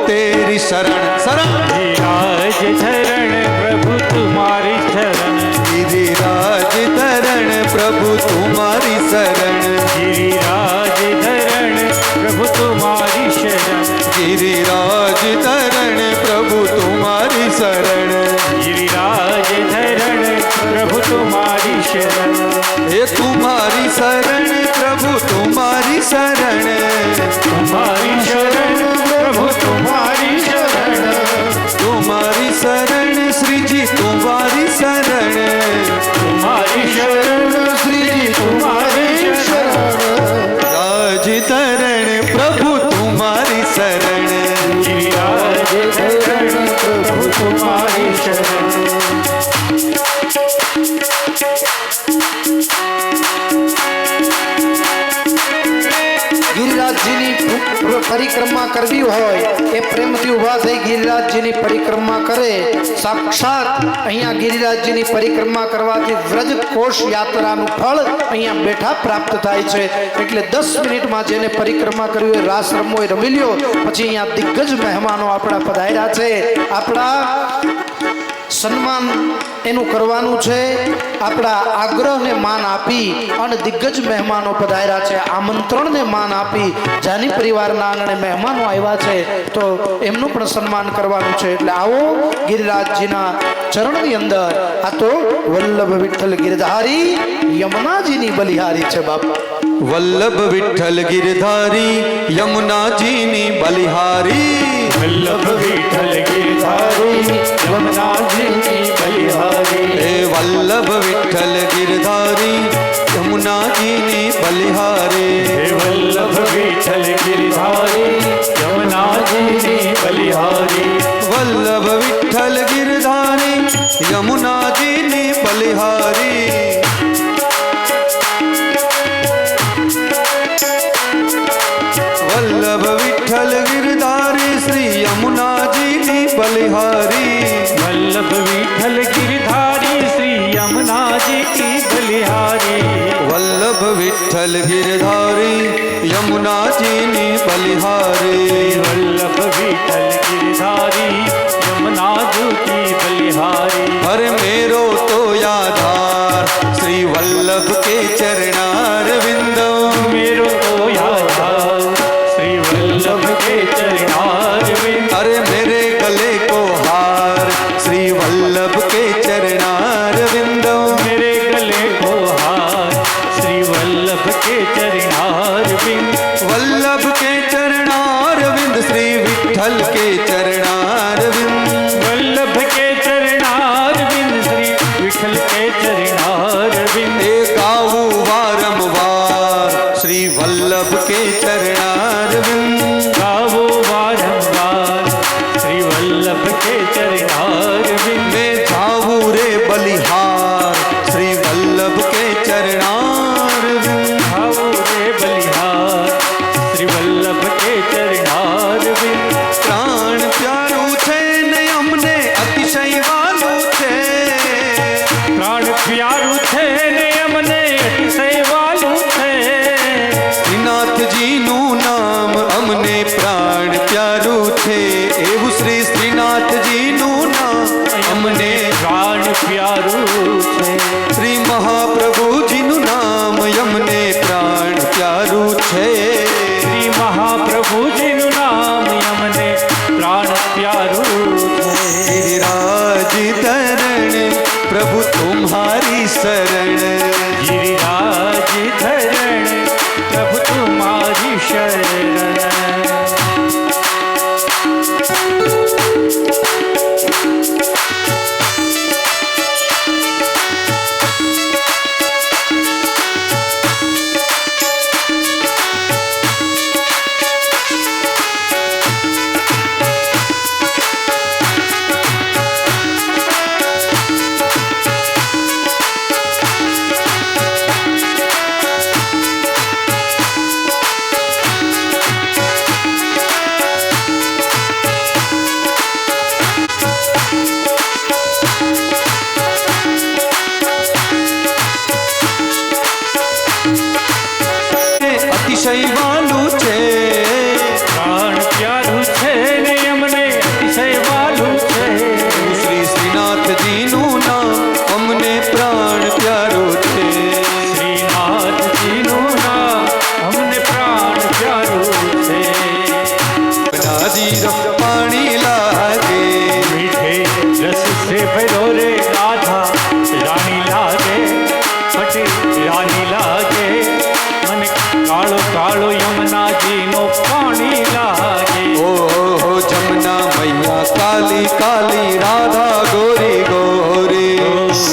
तेरी शरण शरण गिरिराज धरण प्रभु तुम्हारी शरण गिरिराज धरण प्रभु तुम्हारी शरण गिरिराज धरण प्रभु तुम्हारी शरण गिरिराज धरण प्रभु तुम्हारी शरण शरण श्री जी तुम्हारी शरण तुम्हारी शरण श्री जी तुम्हारी शरण राज धरण प्रभु तुम्हारी शरण गिरिराज धरण प्रभु तुम्हारी शरण ગિરિરાજજીની પરિક્રમા કરવી હોય એ પ્રેમથી ઊભા થઈ ગિરિરાજજીની પરિક્રમા કરે. સાક્ષાત અહીંયા ગિરિરાજજીની પરિક્રમા કરવાથી વ્રજ કોષ યાત્રાનું ફળ અહીંયા બેઠા પ્રાપ્ત થાય છે. એટલે 10 મિનિટમાં જેને પરિક્રમા કરવી હોય રાસ રમવો હોય રમી લ્યો. પછી અહીંયા દિગ્ગજ મહેમાનો આપણા પધાર્યા છે. આપણા સન્માન એનું કરવાનું છે. આપણા આગ્રહને માન આપી અને દિગ્ગજ મહેમાનો પધાર્યા છે. આમંત્રણને માન આપી જાની પરિવારના આંગણે મહેમાનો આવ્યા છે તો એમનું પણ સન્માન કરવાનું છે. એટલે આવો ગિરિરાજજીના ચરણની અંદર. આ તો વલ્લભ વિઠ્ઠલ ગિરધારી યમુનાજીની બલિહારી છે બાપા. વલ્લભ વિઠ્ઠલ ગિરધારી યમુનાજીની બલિહારી વલ્લભ વિઠ્ઠલ ગિરધારી યમુનાજીની બલિહારી હે વલ્લભ વિઠ્ઠલ ગિરધારી યમુનાજીની બલિહારી હે વલ્લભ વિઠ્ઠલ ગિરધારી યમુનાજીની બલિહારી વલ્લભ વિઠ્ઠલ ગિરધારી યમુનાજીની બલિહારી વલ્લભ વિઠ્ઠલ ગિરધારી શ્રી યમુનાજીની બલિહારી વલ્લભ વિઠ્ઠલ ગિરધારી શ્રી યમુનાજીની બલિહારી વલ્લભ વિઠ્ઠલ ગિરધારી યમુનાજીની બલિહારી વલ્લભ વિઠ્ઠલ ગિરધારી યમુનાજીની બલિહારી अरे मेरो तो आधार श्री वल्लभ के चरणार विंदो मेरो तो याद श्री वल्लभ के चरणारविंद अरे मेरे गले को हार श्री वल्लभ के चरणार विंदो मेरे गले को हार श्री वल्लभ के चरणारविंद वल्लभ के चरणार विंद श्री विठ्ठल के चरणार विंद वल्लभ के चरणारविंद श्री विठ्ठल के चरणारविंद गाऊ वारंवार श्री वल्लभ के चरणार विंद गावो बारंबार श्री वल्लभ के चरणारविंद मैं जाऊँ रे बलिहार श्री वल्लभ के चरणार विंद गावो रे बलिहार श्री वल्लभ के चरणारविंद प्राण प्यारू छे ने अमने अतिशय वालू छे प्राण प्यारू छे ने अमने अतिशय वालू छे श्रीनाथ जी नु नाम अमने प्राण प्यारू छे एवं श्री श्रीनाथ जी नु नाम अमने प्राण प्यारू छे श्री महाप्रभु जी नु नाम अमने प्राण प्यारू छे श्री महाप्रभु जी नु नाम अमने प्राण प्यारू छे गिरिराज धरण प्रभु तुम्हारी शरण गिरिराज धरण प्रभु तुम्हारी शरण काली राधा गोरी गोरी।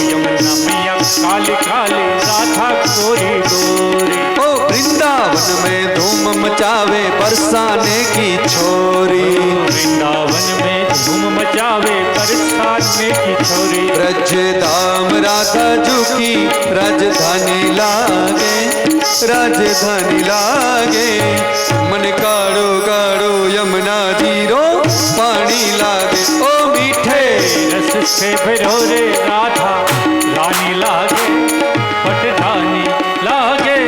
यमुना मैया काली काली राधा गोरी गोरी। ओ वृंदावन में धूम मचावे बरसाने की छोरी। वृंदावन में धूम मचावे बरसाने की छोरी। ब्रज धाम राधा जू की राजधानी लागे, राजधानी लागे। मन काड़ो काड़ो यमुना जीरो पानी लागे। ओ मीठे रस से भरो रे राधा रानी लागे, पटरानी लागे।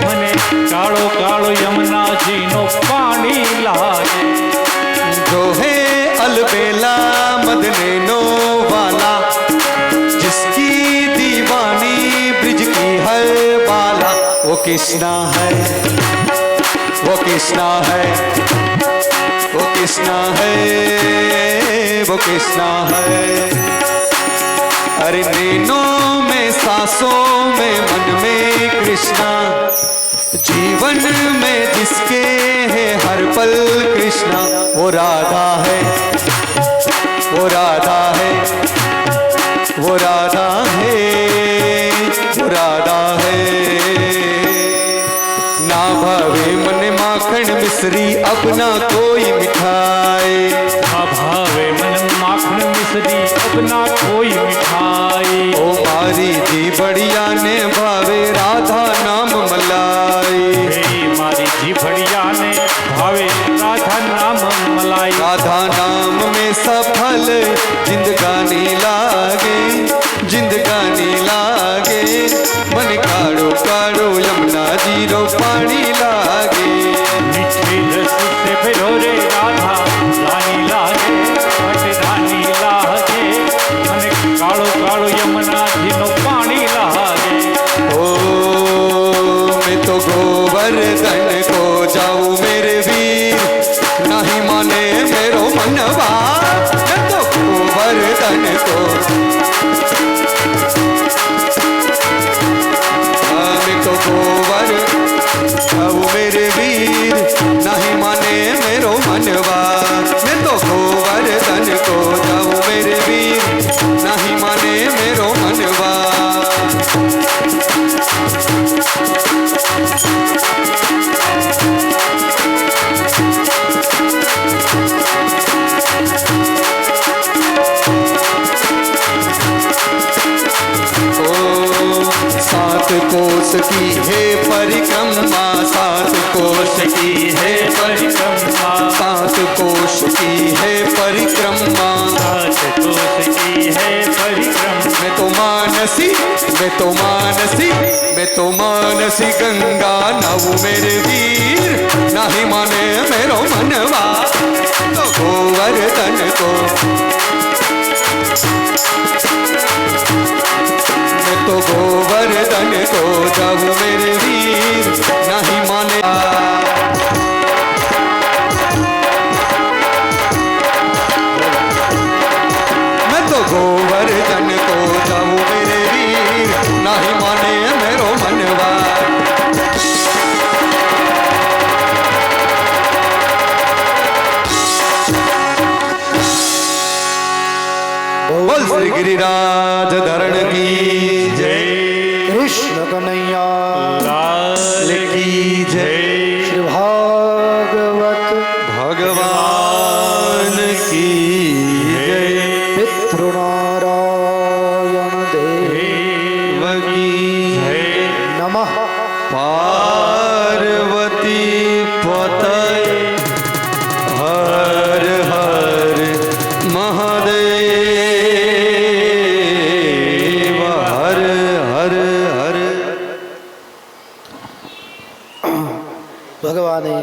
मने काळो काळो यमुना जी नो पानी लागे। जो है अलबेला मदने नो वाला, जिसकी दीवानी ब्रिज की हर बाला। वो कृष्णा है, वो कृष्णा है, वो कृष्णा है, वो कृष्णा है। अरे नैनों में सांसों में मन में कृष्णा, जीवन में जिसके है हर पल कृष्णा। वो राधा है, वो राधा है, वो राधा है, वो राधा है। ना भावे मन माखन मिश्री अपना कोई मिठाई। भावे मन माखन मिश्री अपना कोई मिठाई। ओ मारी जी बढ़िया ने भावे राधा नाम मलाई। मारी जी बढ़िया ने भावे राधा नाम मलाई। राधा नाम में सफल जिंदगानी लागे, जिंदगानी लागे। मन काड़ो काड़ो यमुना जीरो पानी लागे। मीठे रस से भरो रे राधा रानी लागे, पटरानी लागे। मन काळो काळो यमुना जी नो पानी लागे। ओ मैं तो गोवर्धन को जाऊं मेरे वीर, नहीं माने मेरो मनवा। मैं तो गोवर्धन को, मैं तो गोवर्धन जाऊं मेरे वीर, नहीं माने मेरो मनवा। मैं तो गोवर्धन को जाऊं मेरे वीर, नहीं माने मेरो मनवा। सात कोस की है परिक्रमा, सात कोश की है परिक्रमा। सात कोश की है परिक्रमा, सात कोश की है परिक्रमा। मैं तो मानसी, मैं तो मानसी, मैं तो मानसी गंगा नव मेरे वीर, नहीं माने मेरो मनवा। तो गोवर्धन को, मैं तो गोवर्धन को जाऊं मेरे वीर, नहीं माने। मैं तो गोवर्धन को जाऊं मेरे वीर, नहीं माने मेरो मनवा। बोल श्री गिरिराज धरण की जय। कृष्ण कन्हैया लाल की जय। श्री भागवत भगवान की जय। पितृनारायण देव देव की जय। नमः। पार्वती पतये हर हर महादेव। हर हर हर। ભગવાને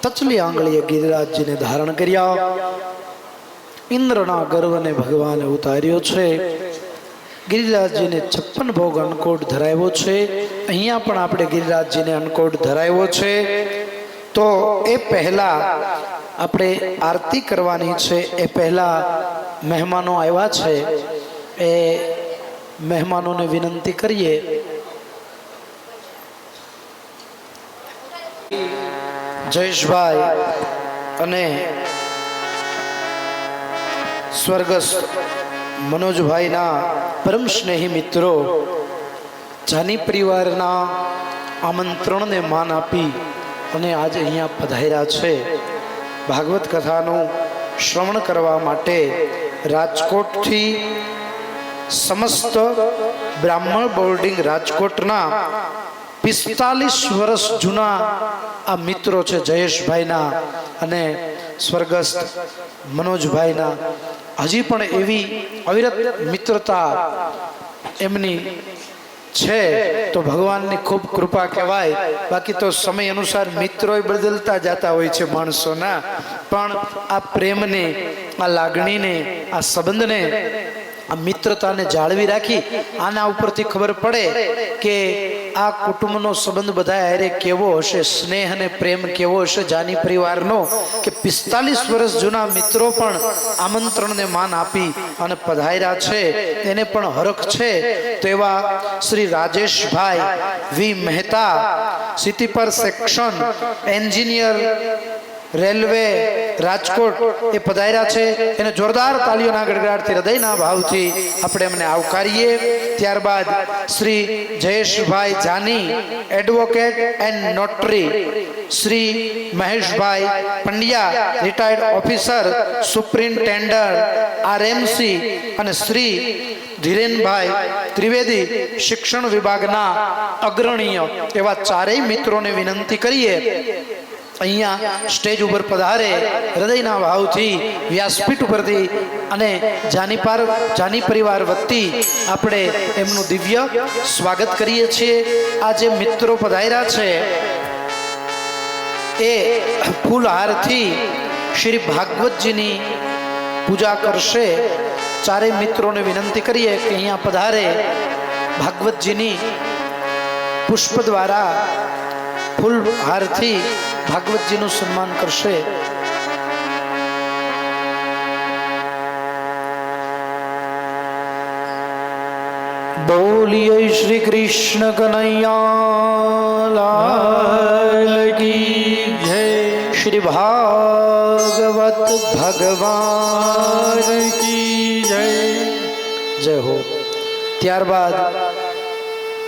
તચલી આંગળીએ ગિરિરાજજીને ધારણ કર્યા. ઇન્દ્રના ગર્વને ભગવાને ઉતાર્યો છે. ગિરિરાજજીને 56 ભોગ અન્નકોટ ધરાવ્યો છે. અહીંયા પણ આપણે ગિરિરાજજીને અન્નકોટ ધરાવ્યો છે. તો એ પહેલા આપણે આરતી કરવાની છે. એ પહેલા મહેમાનો આવ્યા છે, એ મહેમાનોને વિનંતી કરીએ. જયેશભાઈ અને સ્વર્ગસ્થ મનોજભાઈના પરમ સ્નેહી મિત્રો જાની પરિવારના આમંત્રણને માન આપી અને આજે અહીંયા પધાર્યા છે ભાગવત કથાનું શ્રવણ કરવા માટે રાજકોટથી સમસ્ત બ્રાહ્મણ બોર્ડિંગ રાજકોટના 45 વર્ષ જૂના આ મિત્રો છે જયેશભાઈના અને સ્વર્ગસ્થ મનોજભાઈના હજી પણ એવી અવિરત મિત્રતા એમની છે તો ભગવાનની ખૂબ કૃપા કહેવાય બાકી તો સમય અનુસાર મિત્રો બદલતા જતા હોય છે માણસોના પણ આ પ્રેમને આ લાગણીને આ સંબંધને આ મિત્રતાને જાળવી રાખી આના ઉપરથી ખબર પડે કે આ કુટુંબનો સંબંધ બધા હારે કેવો હશે સ્નેહ અને પ્રેમ કેવો હશે જાની પરિવારનો કે 45 વર્ષ જૂના મિત્રો પણ આમંત્રણને માન આપી અને પધાર્યા છે એને પણ હરખ છે તો એવા શ્રી રાજેશભાઈ વી મહેતા સિટી પર સેક્શન એન્જિનિયર રેલવે રાજકોટ એ પધાર્યા છે એને જોરદાર તાળીઓના ગડગડાટથી હૃદયના ભાવથી આપણે એમને આવકારીએ ત્યારબાદ Shri Jayeshbhai Jani advocate and notary Shri Maheshbhai Pandya retired officer superintendent RMC અને શ્રી ધીરેનભાઈ ત્રિવેદી શિક્ષણ વિભાગના અગ્રણીય એવા ચારેય મિત્રોને વિનંતી કરીએ અહીંયા સ્ટેજ ઉપર પધારે હૃદયના ભાવથી વ્યાસપીઠ ઉપરથી અને જાની પરિવાર વતી આપણે એમનું દિવ્ય સ્વાગત કરીએ છીએ આ જે મિત્રો પધાર્યા છે એ ફૂલહારથી શ્રી ભાગવતજીની પૂજા કરશે ચારેય મિત્રોને વિનંતી કરીએ કે અહીંયા પધારે ભાગવતજીની પુષ્પ દ્વારા ફૂલહારથી ભાગવતજીનું સન્માન કરશે બોલીએ શ્રી કૃષ્ણ કનૈયા લાલ કી જય શ્રી ભાગવત ભગવાન કી જય જય હો ત્યારબાદ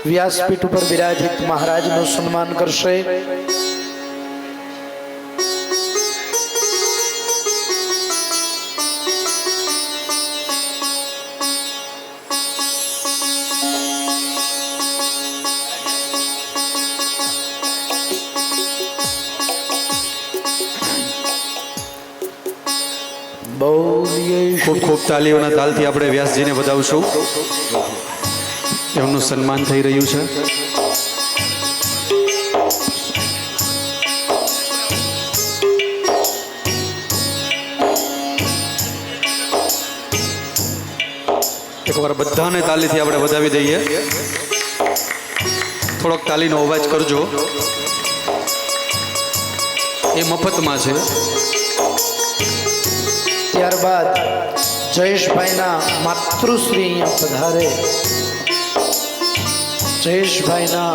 વ્યાસપીઠ ઉપર બિરાજિત મહારાજનું સન્માન કરશે ખૂબ ખૂબ તાલીઓના તાલથી આપણે વ્યાસજીને વધાવશું એમનું સન્માન થઈ રહ્યું છે એકવાર બધાને તાલીથી આપણે વધાવી દઈએ થોડોક તાલીનો અવાજ કરજો એ મફતમાં છે ત્યારબાદ જયેશભાઈના માતૃશ્રી અહીંયા પધારે જયેશભાઈના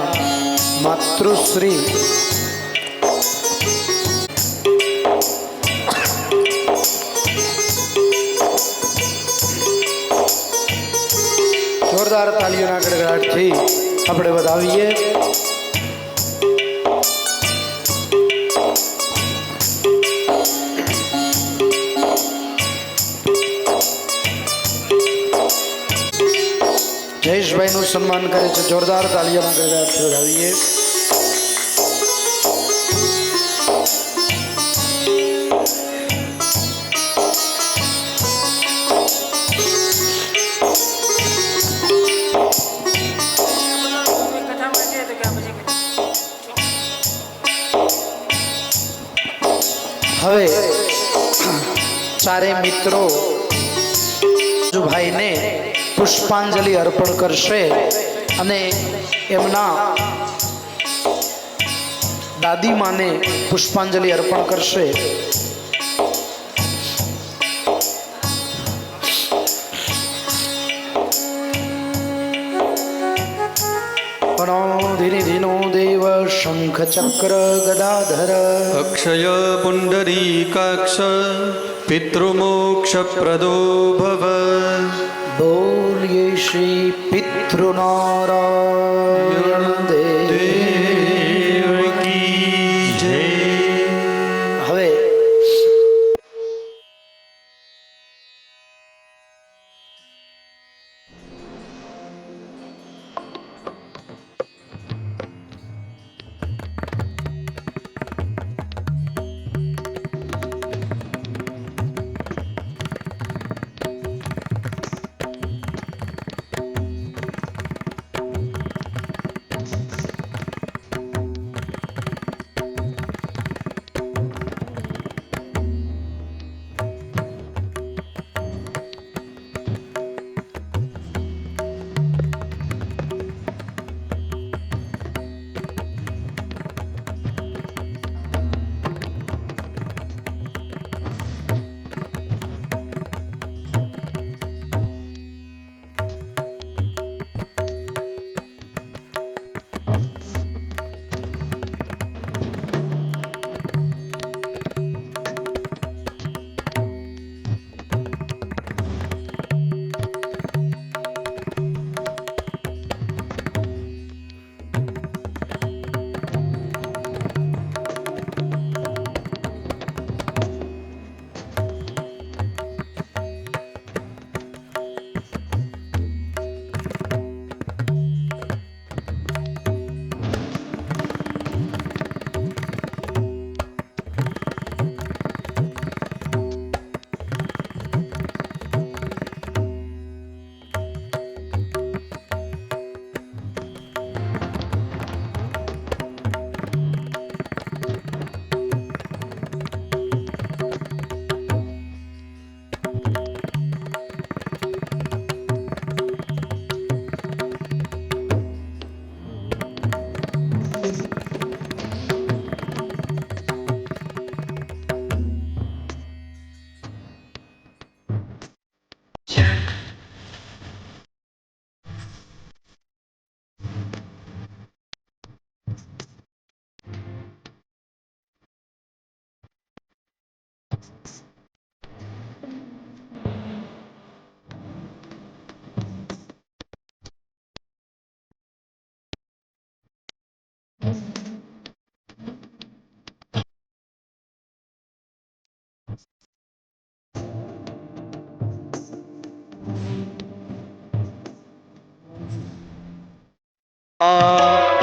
માતૃશ્રી જોરદાર તાલીઓના ગડગડાટથી આપણે વધાવીએ જયેશભાઈનું સન્માન કરે છે જોરદાર તાળીઓના ગડગડાટથી વધાવીએ હવે ચારે મિત્રો ભાઈને પુષ્પાંજલિ અર્પણ કરશે અને એમના દાદીમાને પુષ્પાંજલિ અર્પણ કરશે ધીનો દેવ શંખ ચક્ર ગદાધર અક્ષય પુંડરીકાક્ષ पितृमोक्षप्रदो भव। बोलिए श्री पितृनारायण देव की जय। હવે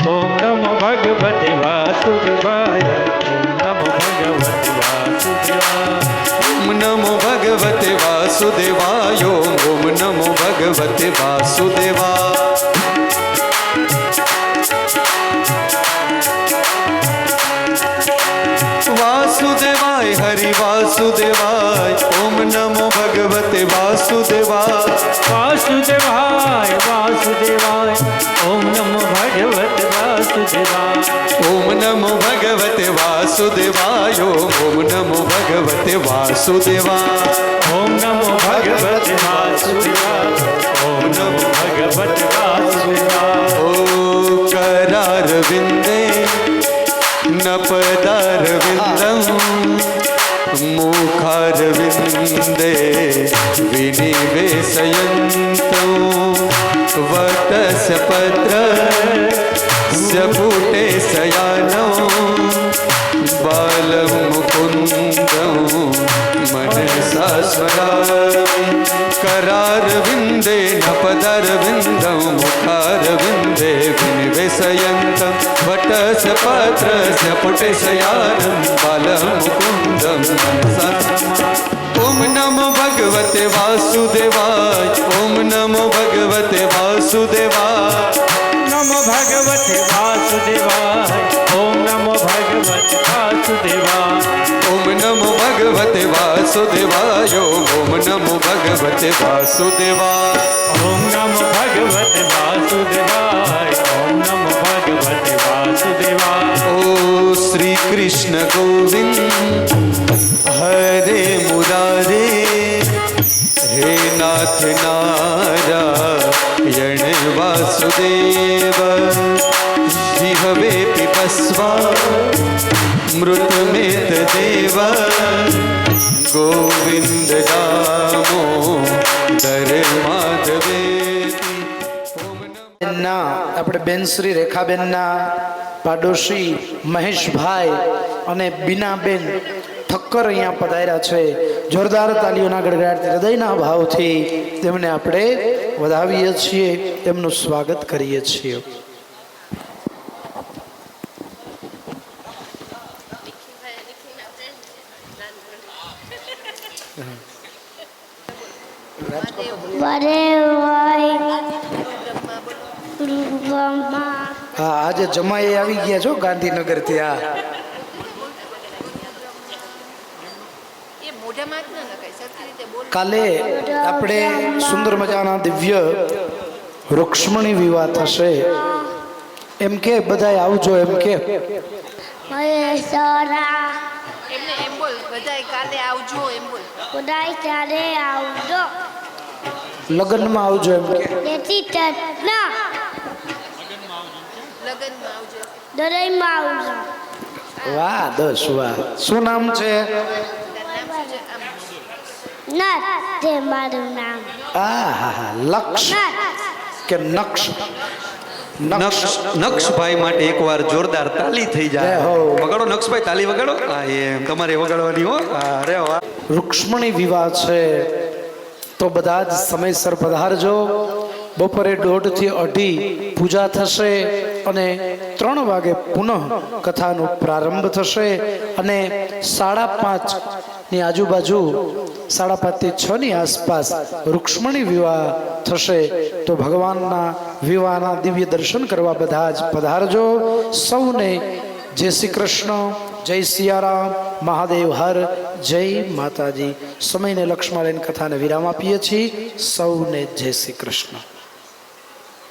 ઓમ નમો ભગવતે વાસુદેવાય. ઓમ નમો ભગવતે વાસુદેવાય. ઓમ નમો ભગવતે વાસુદેવાય. વાસુદેવાય હરિ વાસુદેવાય. ઓમ નમો ભગવતે વાસુદેવાય. વાસુદેવાય વાસુદેવાય. ઓમ નમો ભગવતે વાસુદેવાય. ઓમ નમો ભગવતે વાસુદેવાય. ઓમ નમો ભગવતે વાસુદેવાય. ઓમ નમો ભગવતે વાસુદેવાય. ઓમ નમો ભગવતે વાસુદેવાય. ઓ કરાર વિંદે નપદાર વિંદમ મુખાર વિંદે વિનિવેશયંતો વટસ પત્ર સ્ફુટે શયાનો બાલમ મુકુંદમ મનસા સ્મરામિ. કરાર વિંદે નપદાર વિંદમ મુખાર વિંદે વિનિવેશયંતમ વટસ પત્ર સ્ફુટે શયાનમ બાલમ મુકુંદમ મનસા. ઓમ નમો ભગવતે વાસુદેવાય. ઓમ નમો ભગવતે વાસુદેવાય. નમો ભગવતે વાસુદેવાય. ઓમ નમો ભગવતે વાસુદેવાય. ઓમ નમો ભગવતે વાસુદેવાય. ઓમ નમો ભગવતે વાસુદેવાય. ઓમ નમો ભગવતે વાસુદેવાય. ઓમ નમો ભગવતે વાસુદેવાય. ઓ શ્રી કૃષ્ણ ગોવિંદ હરે મુરારે હે નાથ નારાયણ વાસુદેવ. જીહવે પીપસ્વા મૃતમેત દેવ ગોવિંદ દામો દરે માધવે બેનના આપણે બેન શ્રી રેખાબેનના પાડોશી મહેશભાઈ અને બીનાબેન ઠક્કર અહીંયા પધાર્યા છે. જોરદાર તાલીઓના ગડગડાટથી હૃદયના ભાવથી તેમને આપણે વધાવીએ છીએ, તેમનું સ્વાગત કરીએ છીએ. હા, આજે જમાઈ આવી ગયા છો ગાંધીનગર થી. હા, કાલે આપણે સુંદર મજાના દિવ્ય રૂક્ષ્મણી વિવાહ થશે. એમ કે બધાય આવજો. એમ કે લગ્નમાં આવજો. એમ કે વાહ, દસ વાહ. શું નામ છે? મારું નામ લક્ષ કે નક્ષ? નક્ષભાઈ માટે એકવાર જોરદાર તાલી થઈ જાય. હો. વગાડો નક્ષભાઈ, તાલી વગાડો. હા, એમ તમારે વગાડવાની હો. અરે વાહ. રૂક્ષ્મણી વિવાહ છે તો બધા જ સમયસર પધારજો. બપોરે 1:30 થી 2:30 પૂજા થશે અને 3 વાગે પુનઃ કથાનો પ્રારંભ થશે અને 5:30 ની આજુબાજુ 5:30 થી 6 ની આસપાસ રૂક્ષ્મણી વિવાહ થશે. તો ભગવાનના વિવાહના દિવ્ય દર્શન કરવા બધા જ પધારજો. સૌને જય શ્રી કૃષ્ણ, જય સિયારામ, મહાદેવ હર, જય માતાજી. સમયને લક્ષ્મણ લઈને કથાને વિરામ આપીએ છીએ. સૌને જય શ્રી કૃષ્ણ.